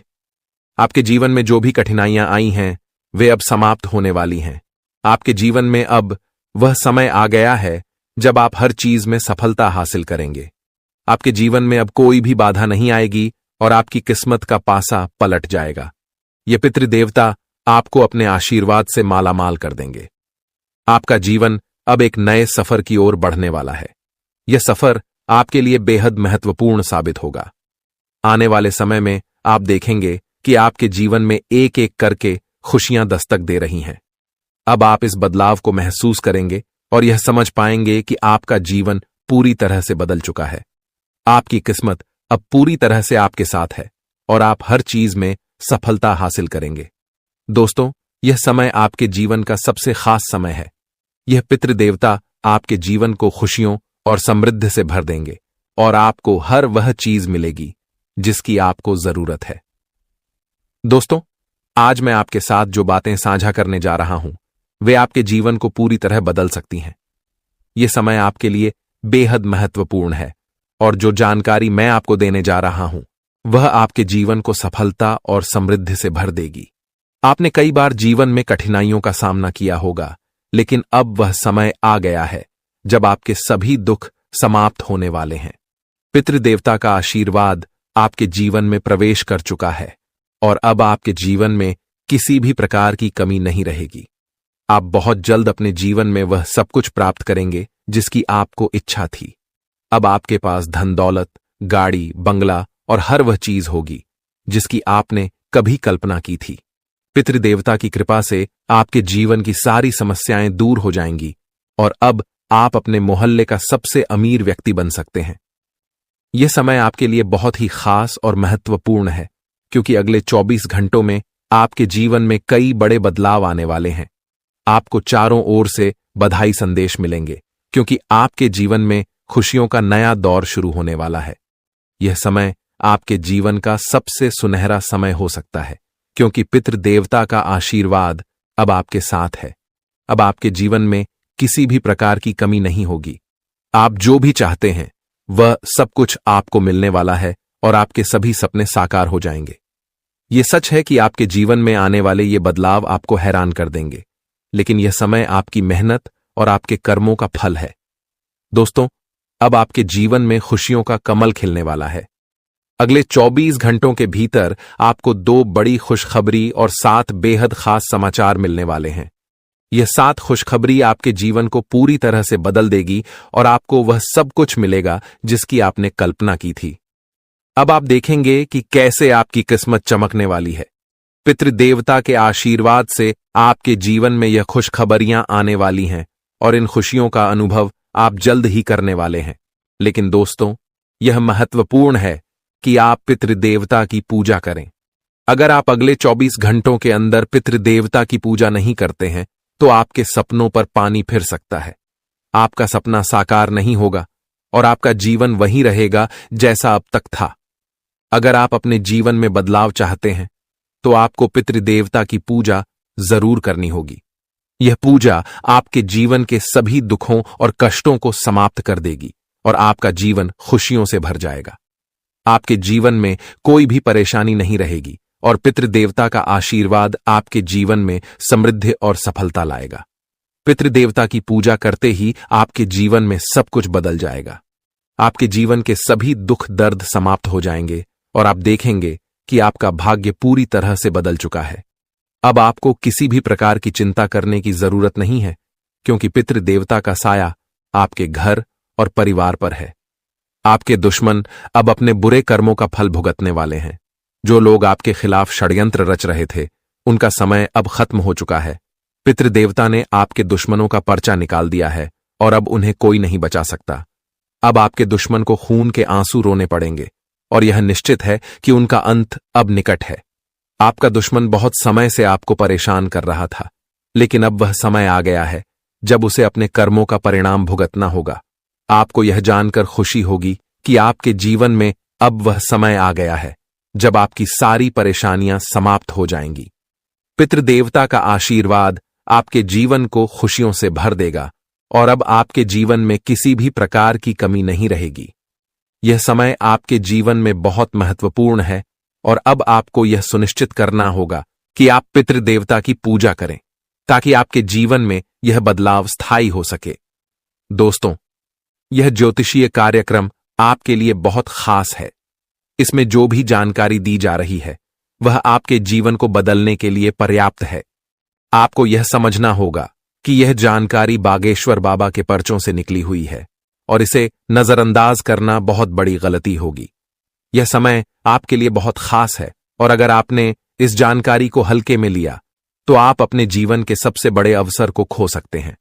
आपके जीवन में जो भी कठिनाइयां आई हैं वे अब समाप्त होने वाली हैं। आपके जीवन में अब वह समय आ गया है जब आप हर चीज में सफलता हासिल करेंगे। आपके जीवन में अब कोई भी बाधा नहीं आएगी और आपकी किस्मत का पासा पलट जाएगा। ये पितृदेवता आपको अपने आशीर्वाद से मालामाल कर देंगे। आपका जीवन अब एक नए सफर की ओर बढ़ने वाला है। यह सफर आपके लिए बेहद महत्वपूर्ण साबित होगा। आने वाले समय में आप देखेंगे कि आपके जीवन में एक एक करके खुशियां दस्तक दे रही हैं। अब आप इस बदलाव को महसूस करेंगे और यह समझ पाएंगे कि आपका जीवन पूरी तरह से बदल चुका है। आपकी किस्मत अब पूरी तरह से आपके साथ है और आप हर चीज में सफलता हासिल करेंगे। दोस्तों, यह समय आपके जीवन का सबसे खास समय है। यह पितृदेवता आपके जीवन को खुशियों और समृद्धि से भर देंगे और आपको हर वह चीज मिलेगी जिसकी आपको जरूरत है। दोस्तों, आज मैं आपके साथ जो बातें साझा करने जा रहा हूं वे आपके जीवन को पूरी तरह बदल सकती हैं। यह समय आपके लिए बेहद महत्वपूर्ण है और जो जानकारी मैं आपको देने जा रहा हूं वह आपके जीवन को सफलता और समृद्धि से भर देगी। आपने कई बार जीवन में कठिनाइयों का सामना किया होगा, लेकिन अब वह समय आ गया है जब आपके सभी दुख समाप्त होने वाले हैं। पितृदेवता का आशीर्वाद आपके जीवन में प्रवेश कर चुका है और अब आपके जीवन में किसी भी प्रकार की कमी नहीं रहेगी। आप बहुत जल्द अपने जीवन में वह सब कुछ प्राप्त करेंगे जिसकी आपको इच्छा थी। अब आपके पास धन दौलत, गाड़ी, बंगला और हर वह चीज होगी जिसकी आपने कभी कल्पना की थी। पितृदेवता की कृपा से आपके जीवन की सारी समस्याएं दूर हो जाएंगी और अब आप अपने मोहल्ले का सबसे अमीर व्यक्ति बन सकते हैं। यह समय आपके लिए बहुत ही खास और महत्वपूर्ण है क्योंकि अगले 24 घंटों में आपके जीवन में कई बड़े बदलाव आने वाले हैं। आपको चारों ओर से बधाई संदेश मिलेंगे क्योंकि आपके जीवन में खुशियों का नया दौर शुरू होने वाला है। यह समय आपके जीवन का सबसे सुनहरा समय हो सकता है क्योंकि पितृदेवता का आशीर्वाद अब आपके साथ है। अब आपके जीवन में किसी भी प्रकार की कमी नहीं होगी। आप जो भी चाहते हैं वह सब कुछ आपको मिलने वाला है और आपके सभी सपने साकार हो जाएंगे। यह सच है कि आपके जीवन में आने वाले ये बदलाव आपको हैरान कर देंगे, लेकिन यह समय आपकी मेहनत और आपके कर्मों का फल है। दोस्तों, अब आपके जीवन में खुशियों का कमल खिलने वाला है। अगले 24 घंटों के भीतर आपको 2 बड़ी खुशखबरी और 7 बेहद खास समाचार मिलने वाले हैं। यह 7 खुशखबरी आपके जीवन को पूरी तरह से बदल देगी और आपको वह सब कुछ मिलेगा जिसकी आपने कल्पना की थी। अब आप देखेंगे कि कैसे आपकी किस्मत चमकने वाली है। पितृदेवता के आशीर्वाद से आपके जीवन में यह खुशखबरियां आने वाली हैं और इन खुशियों का अनुभव आप जल्द ही करने वाले हैं। लेकिन दोस्तों, यह महत्वपूर्ण है कि आप पितृदेवता की पूजा करें। अगर आप अगले 24 घंटों के अंदर पितृदेवता की पूजा नहीं करते हैं तो आपके सपनों पर पानी फिर सकता है। आपका सपना साकार नहीं होगा और आपका जीवन वही रहेगा जैसा अब तक था। अगर आप अपने जीवन में बदलाव चाहते हैं तो आपको पितृदेवता की पूजा जरूर करनी होगी। यह पूजा आपके जीवन के सभी दुखों और कष्टों को समाप्त कर देगी और आपका जीवन खुशियों से भर जाएगा। आपके जीवन में कोई भी परेशानी नहीं रहेगी और पितृदेवता का आशीर्वाद आपके जीवन में समृद्धि और सफलता लाएगा। पितृदेवता की पूजा करते ही आपके जीवन में सब कुछ बदल जाएगा। आपके जीवन के सभी दुख दर्द समाप्त हो जाएंगे और आप देखेंगे कि आपका भाग्य पूरी तरह से बदल चुका है। अब आपको किसी भी प्रकार की चिंता करने की जरूरत नहीं है क्योंकि पितृदेवता का साया आपके घर और परिवार पर है। आपके दुश्मन अब अपने बुरे कर्मों का फल भुगतने वाले हैं। जो लोग आपके खिलाफ षड्यंत्र रच रहे थे, उनका समय अब खत्म हो चुका है। पितृदेवता ने आपके दुश्मनों का पर्चा निकाल दिया है और अब उन्हें कोई नहीं बचा सकता। अब आपके दुश्मन को खून के आंसू रोने पड़ेंगे और यह निश्चित है कि उनका अंत अब निकट है। आपका दुश्मन बहुत समय से आपको परेशान कर रहा था, लेकिन अब वह समय आ गया है जब उसे अपने कर्मों का परिणाम भुगतना होगा। आपको यह जानकर खुशी होगी कि आपके जीवन में अब वह समय आ गया है जब आपकी सारी परेशानियां समाप्त हो जाएंगी। पितृदेवता का आशीर्वाद आपके जीवन को खुशियों से भर देगा और अब आपके जीवन में किसी भी प्रकार की कमी नहीं रहेगी। यह समय आपके जीवन में बहुत महत्वपूर्ण है और अब आपको यह सुनिश्चित करना होगा कि आप पितृदेवता की पूजा करें ताकि आपके जीवन में यह बदलाव स्थायी हो सके। दोस्तों, यह ज्योतिषीय कार्यक्रम आपके लिए बहुत खास है। इसमें जो भी जानकारी दी जा रही है वह आपके जीवन को बदलने के लिए पर्याप्त है। आपको यह समझना होगा कि यह जानकारी बागेश्वर बाबा के पर्चों से निकली हुई है और इसे नजरअंदाज करना बहुत बड़ी गलती होगी। यह समय आपके लिए बहुत खास है और अगर आपने इस जानकारी को हल्के में लिया तो आप अपने जीवन के सबसे बड़े अवसर को खो सकते हैं।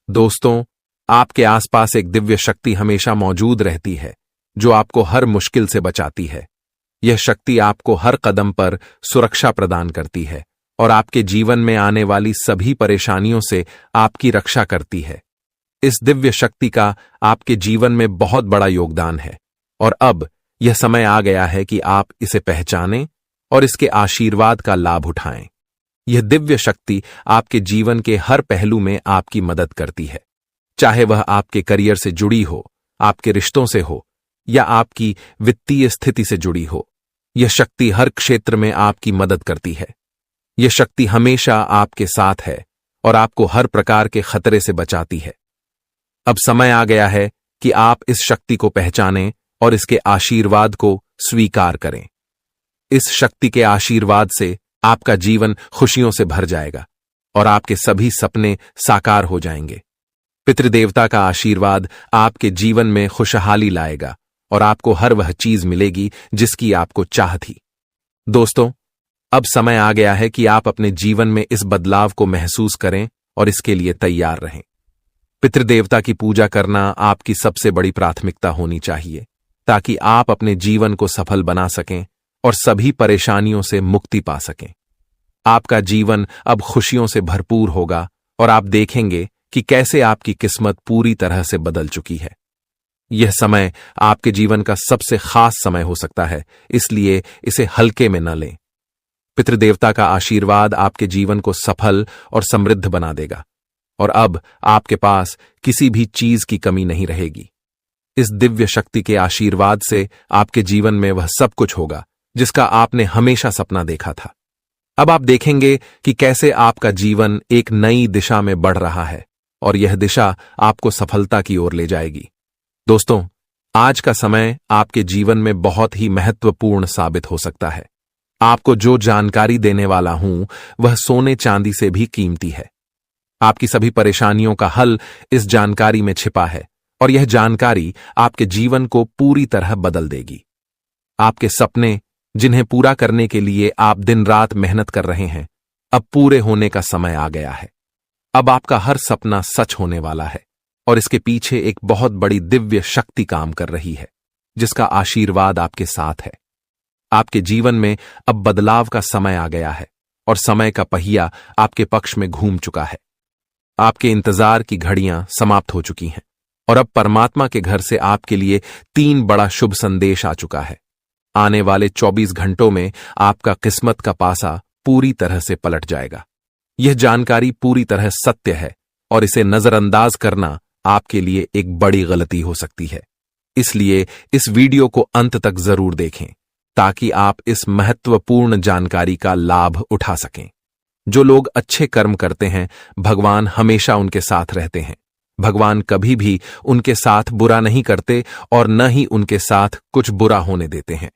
दोस्तों, आपके आसपास एक दिव्य शक्ति हमेशा मौजूद रहती है जो आपको हर मुश्किल से बचाती है। यह शक्ति आपको हर कदम पर सुरक्षा प्रदान करती है और आपके जीवन में आने वाली सभी परेशानियों से आपकी रक्षा करती है। इस दिव्य शक्ति का आपके जीवन में बहुत बड़ा योगदान है और अब यह समय आ गया है कि आप इसे पहचानें और इसके आशीर्वाद का लाभ उठाएं। यह दिव्य शक्ति आपके जीवन के हर पहलू में आपकी मदद करती है, चाहे वह आपके करियर से जुड़ी हो, आपके रिश्तों से हो या आपकी वित्तीय स्थिति से जुड़ी हो। यह शक्ति हर क्षेत्र में आपकी मदद करती है। यह शक्ति हमेशा आपके साथ है और आपको हर प्रकार के खतरे से बचाती है। अब समय आ गया है कि आप इस शक्ति को पहचानें और इसके आशीर्वाद को स्वीकार करें। इस शक्ति के आशीर्वाद से आपका जीवन खुशियों से भर जाएगा और आपके सभी सपने साकार हो जाएंगे। पितृदेवता का आशीर्वाद आपके जीवन में खुशहाली लाएगा और आपको हर वह चीज मिलेगी जिसकी आपको चाह थी। दोस्तों, अब समय आ गया है कि आप अपने जीवन में इस बदलाव को महसूस करें और इसके लिए तैयार रहें। पितृदेवता की पूजा करना आपकी सबसे बड़ी प्राथमिकता होनी चाहिए ताकि आप अपने जीवन को सफल बना सकें और सभी परेशानियों से मुक्ति पा सकें। आपका जीवन अब खुशियों से भरपूर होगा और आप देखेंगे कि कैसे आपकी किस्मत पूरी तरह से बदल चुकी है। यह समय आपके जीवन का सबसे खास समय हो सकता है, इसलिए इसे हल्के में न लें। पितृदेवता का आशीर्वाद आपके जीवन को सफल और समृद्ध बना देगा और अब आपके पास किसी भी चीज की कमी नहीं रहेगी। इस दिव्य शक्ति के आशीर्वाद से आपके जीवन में वह सब कुछ होगा जिसका आपने हमेशा सपना देखा था। अब आप देखेंगे कि कैसे आपका जीवन एक नई दिशा में बढ़ रहा है और यह दिशा आपको सफलता की ओर ले जाएगी। दोस्तों, आज का समय आपके जीवन में बहुत ही महत्वपूर्ण साबित हो सकता है। आपको जो जानकारी देने वाला हूं वह सोने चांदी से भी कीमती है। आपकी सभी परेशानियों का हल इस जानकारी में छिपा है और यह जानकारी आपके जीवन को पूरी तरह बदल देगी। आपके सपने, जिन्हें पूरा करने के लिए आप दिन रात मेहनत कर रहे हैं, अब पूरे होने का समय आ गया है। अब आपका हर सपना सच होने वाला है और इसके पीछे एक बहुत बड़ी दिव्य शक्ति काम कर रही है जिसका आशीर्वाद आपके साथ है। आपके जीवन में अब बदलाव का समय आ गया है और समय का पहिया आपके पक्ष में घूम चुका है। आपके इंतजार की घड़ियां समाप्त हो चुकी हैं और अब परमात्मा के घर से आपके लिए 3 बड़ा शुभ संदेश आ चुका है। आने वाले 24 घंटों में आपका किस्मत का पासा पूरी तरह से पलट जाएगा। यह जानकारी पूरी तरह सत्य है और इसे नजरअंदाज करना आपके लिए एक बड़ी गलती हो सकती है। इसलिए इस वीडियो को अंत तक जरूर देखें ताकि आप इस महत्वपूर्ण जानकारी का लाभ उठा सकें। जो लोग अच्छे कर्म करते हैं, भगवान हमेशा उनके साथ रहते हैं। भगवान कभी भी उनके साथ बुरा नहीं करते और न ही उनके साथ कुछ बुरा होने देते हैं।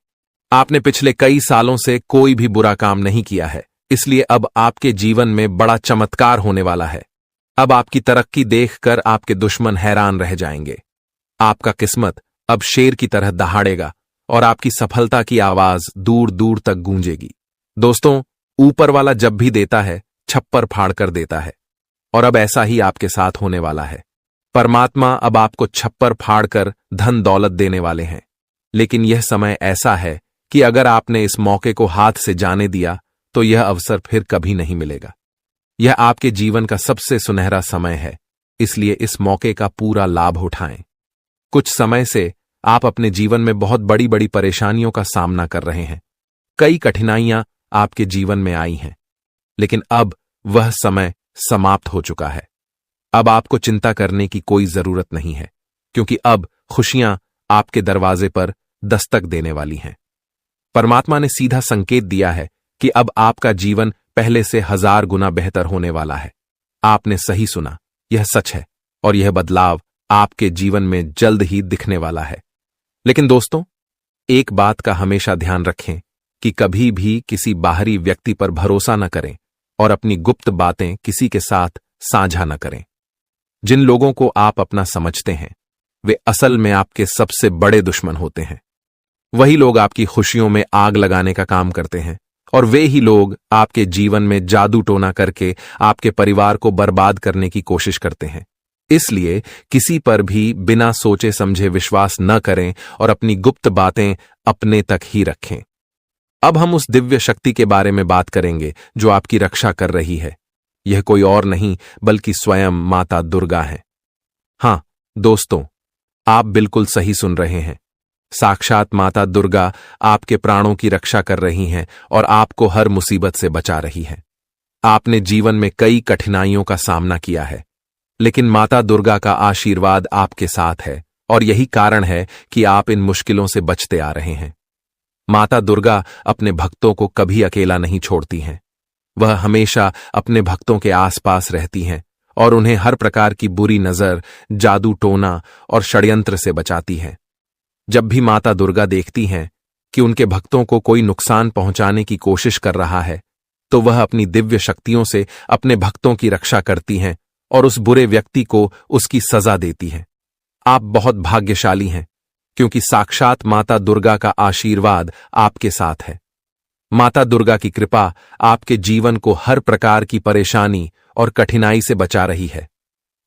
आपने पिछले कई सालों से कोई भी बुरा काम नहीं किया है, इसलिए अब आपके जीवन में बड़ा चमत्कार होने वाला है। अब आपकी तरक्की देखकर आपके दुश्मन हैरान रह जाएंगे। आपका किस्मत अब शेर की तरह दहाड़ेगा और आपकी सफलता की आवाज दूर दूर तक गूंजेगी। दोस्तों, ऊपर वाला जब भी देता है, छप्पर फाड़ कर देता है, और अब ऐसा ही आपके साथ होने वाला है। परमात्मा अब आपको छप्पर फाड़कर धन दौलत देने वाले हैं। लेकिन यह समय ऐसा है कि अगर आपने इस मौके को हाथ से जाने दिया तो यह अवसर फिर कभी नहीं मिलेगा। यह आपके जीवन का सबसे सुनहरा समय है, इसलिए इस मौके का पूरा लाभ उठाएं। कुछ समय से आप अपने जीवन में बहुत बड़ी बड़ी परेशानियों का सामना कर रहे हैं। कई कठिनाइयां आपके जीवन में आई हैं, लेकिन अब वह समय समाप्त हो चुका है। अब आपको चिंता करने की कोई जरूरत नहीं है, क्योंकि अब खुशियां आपके दरवाजे पर दस्तक देने वाली हैं। परमात्मा ने सीधा संकेत दिया है कि अब आपका जीवन पहले से 1000 गुना बेहतर होने वाला है। आपने सही सुना, यह सच है, और यह बदलाव आपके जीवन में जल्द ही दिखने वाला है। लेकिन दोस्तों, एक बात का हमेशा ध्यान रखें कि कभी भी किसी बाहरी व्यक्ति पर भरोसा न करें और अपनी गुप्त बातें किसी के साथ साझा न करें। जिन लोगों को आप अपना समझते हैं, वे असल में आपके सबसे बड़े दुश्मन होते हैं। वही लोग आपकी खुशियों में आग लगाने का काम करते हैं, और वे ही लोग आपके जीवन में जादू टोना करके आपके परिवार को बर्बाद करने की कोशिश करते हैं। इसलिए किसी पर भी बिना सोचे समझे विश्वास न करें और अपनी गुप्त बातें अपने तक ही रखें। अब हम उस दिव्य शक्ति के बारे में बात करेंगे जो आपकी रक्षा कर रही है। यह कोई और नहीं बल्कि स्वयं माता दुर्गा है। हां दोस्तों, आप बिल्कुल सही सुन रहे हैं। साक्षात माता दुर्गा आपके प्राणों की रक्षा कर रही हैं और आपको हर मुसीबत से बचा रही हैं। आपने जीवन में कई कठिनाइयों का सामना किया है, लेकिन माता दुर्गा का आशीर्वाद आपके साथ है, और यही कारण है कि आप इन मुश्किलों से बचते आ रहे हैं। माता दुर्गा अपने भक्तों को कभी अकेला नहीं छोड़ती हैं। वह हमेशा अपने भक्तों के आसपास रहती हैं और उन्हें हर प्रकार की बुरी नजर, जादू टोना और षड्यंत्र से बचाती हैं। जब भी माता दुर्गा देखती हैं कि उनके भक्तों को कोई नुकसान पहुंचाने की कोशिश कर रहा है, तो वह अपनी दिव्य शक्तियों से अपने भक्तों की रक्षा करती हैं और उस बुरे व्यक्ति को उसकी सजा देती हैं। आप बहुत भाग्यशाली हैं, क्योंकि साक्षात माता दुर्गा का आशीर्वाद आपके साथ है। माता दुर्गा की कृपा आपके जीवन को हर प्रकार की परेशानी और कठिनाई से बचा रही है।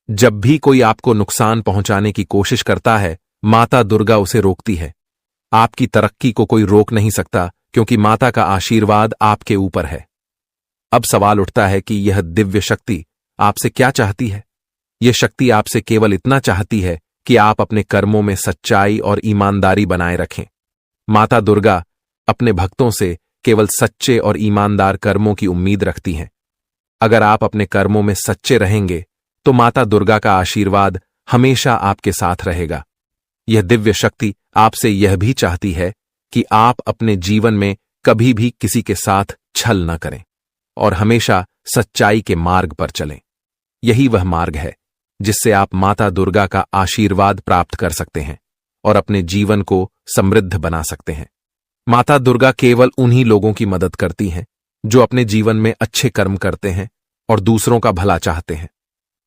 जब भी कोई आपको नुकसान पहुंचाने की कोशिश करता है, माता दुर्गा उसे रोकती है। आपकी तरक्की को कोई रोक नहीं सकता, क्योंकि माता का आशीर्वाद आपके ऊपर है। अब सवाल उठता है कि यह दिव्य शक्ति आपसे क्या चाहती है? यह शक्ति आपसे केवल इतना चाहती है कि आप अपने कर्मों में सच्चाई और ईमानदारी बनाए रखें। माता दुर्गा अपने भक्तों से केवल सच्चे और ईमानदार कर्मों की उम्मीद रखती हैं। अगर आप अपने कर्मों में सच्चे रहेंगे, तो माता दुर्गा का आशीर्वाद हमेशा आपके साथ रहेगा। यह दिव्य शक्ति आपसे यह भी चाहती है कि आप अपने जीवन में कभी भी किसी के साथ छल न करें और हमेशा सच्चाई के मार्ग पर चलें। यही वह मार्ग है जिससे आप माता दुर्गा का आशीर्वाद प्राप्त कर सकते हैं और अपने जीवन को समृद्ध बना सकते हैं। माता दुर्गा केवल उन्हीं लोगों की मदद करती हैं जो अपने जीवन में अच्छे कर्म करते हैं और दूसरों का भला चाहते हैं।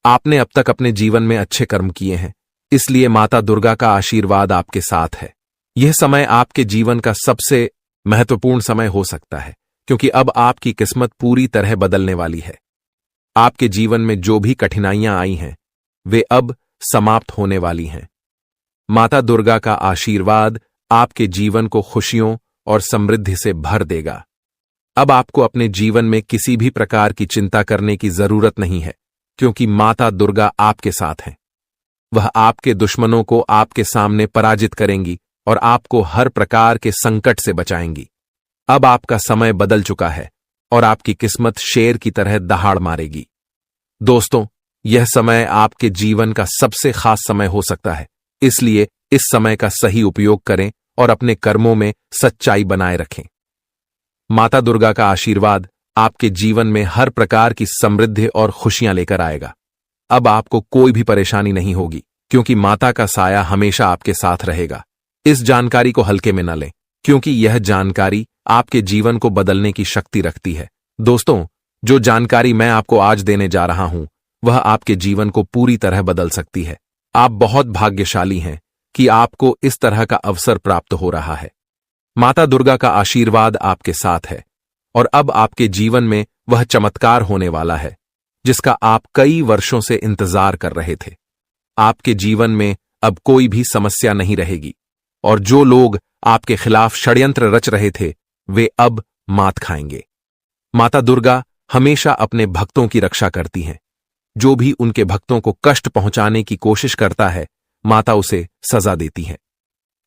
आपने अब तक अपने जीवन में अच्छे कर्म किए हैं, इसलिए माता दुर्गा का आशीर्वाद आपके साथ है। यह समय आपके जीवन का सबसे महत्वपूर्ण समय हो सकता है, क्योंकि अब आपकी किस्मत पूरी तरह बदलने वाली है। आपके जीवन में जो भी कठिनाइयां आई हैं, वे अब समाप्त होने वाली हैं। माता दुर्गा का आशीर्वाद आपके जीवन को खुशियों और समृद्धि से भर देगा। अब आपको अपने जीवन में किसी भी प्रकार की चिंता करने की जरूरत नहीं है, क्योंकि माता दुर्गा आपके साथ हैं। वह आपके दुश्मनों को आपके सामने पराजित करेंगी और आपको हर प्रकार के संकट से बचाएंगी। अब आपका समय बदल चुका है और आपकी किस्मत शेर की तरह दहाड़ मारेगी। दोस्तों, यह समय आपके जीवन का सबसे खास समय हो सकता है, इसलिए इस समय का सही उपयोग करें और अपने कर्मों में सच्चाई बनाए रखें। माता दुर्गा का आशीर्वाद आपके जीवन में हर प्रकार की समृद्धि और खुशियां लेकर आएगा। अब आपको कोई भी परेशानी नहीं होगी, क्योंकि माता का साया हमेशा आपके साथ रहेगा। इस जानकारी को हल्के में न लें, क्योंकि यह जानकारी आपके जीवन को बदलने की शक्ति रखती है। दोस्तों, जो जानकारी मैं आपको आज देने जा रहा हूं, वह आपके जीवन को पूरी तरह बदल सकती है। आप बहुत भाग्यशाली हैं कि आपको इस तरह का अवसर प्राप्त हो रहा है। माता दुर्गा का आशीर्वाद आपके साथ है और अब आपके जीवन में वह चमत्कार होने वाला है जिसका आप कई वर्षों से इंतजार कर रहे थे। आपके जीवन में अब कोई भी समस्या नहीं रहेगी और जो लोग आपके खिलाफ षड्यंत्र रच रहे थे वे अब मात खाएंगे। माता दुर्गा हमेशा अपने भक्तों की रक्षा करती हैं। जो भी उनके भक्तों को कष्ट पहुंचाने की कोशिश करता है माता उसे सजा देती है।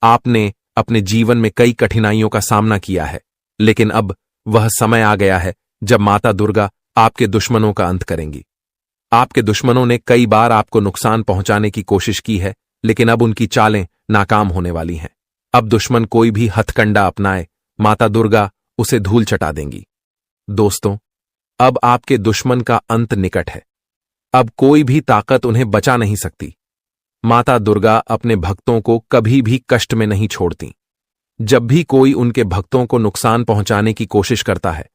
आपने अपने जीवन में कई कठिनाइयों का सामना किया है, लेकिन अब वह समय आ गया है जब माता दुर्गा आपके दुश्मनों का अंत करेंगी। आपके दुश्मनों ने कई बार आपको नुकसान पहुंचाने की कोशिश की है, लेकिन अब उनकी चालें नाकाम होने वाली हैं। अब दुश्मन कोई भी हथकंडा अपनाए, माता दुर्गा उसे धूल चटा देंगी। दोस्तों, अब आपके दुश्मन का अंत निकट है। अब कोई भी ताकत उन्हें बचा नहीं सकती। माता दुर्गा अपने भक्तों को कभी भी कष्ट में नहीं छोड़ती। जब भी कोई उनके भक्तों को नुकसान पहुंचाने की कोशिश करता है,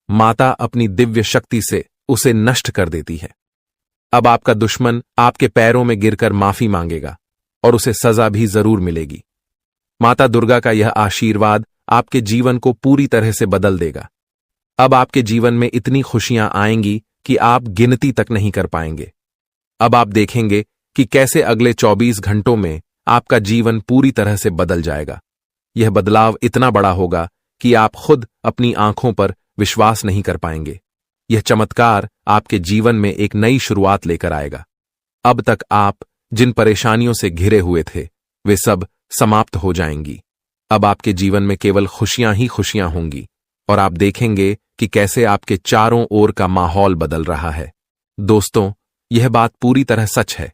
माता अपनी दिव्य शक्ति से उसे नष्ट कर देती है। अब आपका दुश्मन आपके पैरों में गिरकर माफी मांगेगा और उसे सजा भी जरूर मिलेगी। माता दुर्गा का यह आशीर्वाद आपके जीवन को पूरी तरह से बदल देगा। अब आपके जीवन में इतनी खुशियां आएंगी कि आप गिनती तक नहीं कर पाएंगे। अब आप देखेंगे कि कैसे अगले 24 घंटों में आपका जीवन पूरी तरह से बदल जाएगा। यह बदलाव इतना बड़ा होगा कि आप खुद अपनी आंखों पर विश्वास नहीं कर पाएंगे। यह चमत्कार आपके जीवन में एक नई शुरुआत लेकर आएगा। अब तक आप जिन परेशानियों से घिरे हुए थे वे सब समाप्त हो जाएंगी। अब आपके जीवन में केवल खुशियां ही खुशियां होंगी और आप देखेंगे कि कैसे आपके चारों ओर का माहौल बदल रहा है। दोस्तों, यह बात पूरी तरह सच है।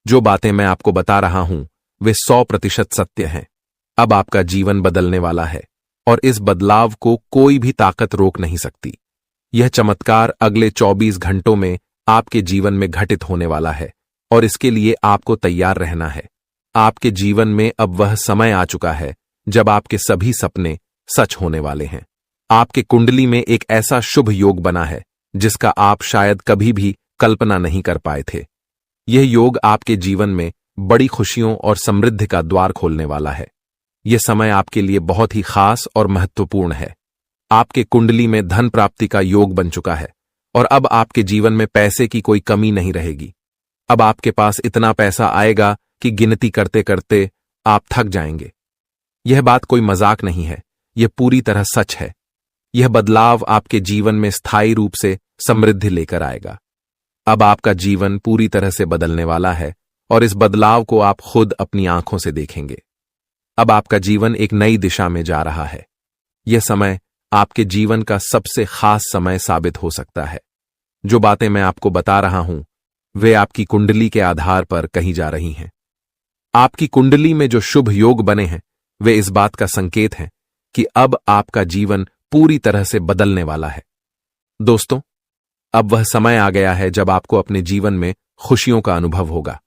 जो बातें मैं आपको बता रहा हूं वे 100% सत्य हैं। अब आपका जीवन बदलने वाला है और इस बदलाव को कोई भी ताकत रोक नहीं सकती। यह चमत्कार अगले 24 घंटों में आपके जीवन में घटित होने वाला है और इसके लिए आपको तैयार रहना है। आपके जीवन में अब वह समय आ चुका है जब आपके सभी सपने सच होने वाले हैं। आपके कुंडली में एक ऐसा शुभ योग बना है जिसका आप शायद कभी भी कल्पना नहीं कर पाए थे। यह योग आपके जीवन में बड़ी खुशियों और समृद्धि का द्वार खोलने वाला है। यह समय आपके लिए बहुत ही खास और महत्वपूर्ण है। आपके कुंडली में धन प्राप्ति का योग बन चुका है और अब आपके जीवन में पैसे की कोई कमी नहीं रहेगी। अब आपके पास इतना पैसा आएगा कि गिनती करते करते आप थक जाएंगे। यह बात कोई मजाक नहीं है, यह पूरी तरह सच है। यह बदलाव आपके जीवन में स्थायी रूप से समृद्धि लेकर आएगा। अब आपका जीवन पूरी तरह से बदलने वाला है और इस बदलाव को आप खुद अपनी आंखों से देखेंगे। अब आपका जीवन एक नई दिशा में जा रहा है। यह समय आपके जीवन का सबसे खास समय साबित हो सकता है। जो बातें मैं आपको बता रहा हूं वे आपकी कुंडली के आधार पर कही जा रही हैं। आपकी कुंडली में जो शुभ योग बने हैं वे इस बात का संकेत हैं कि अब आपका जीवन पूरी तरह से बदलने वाला है। दोस्तों, अब वह समय आ गया है जब आपको अपने जीवन में खुशियों का अनुभव होगा।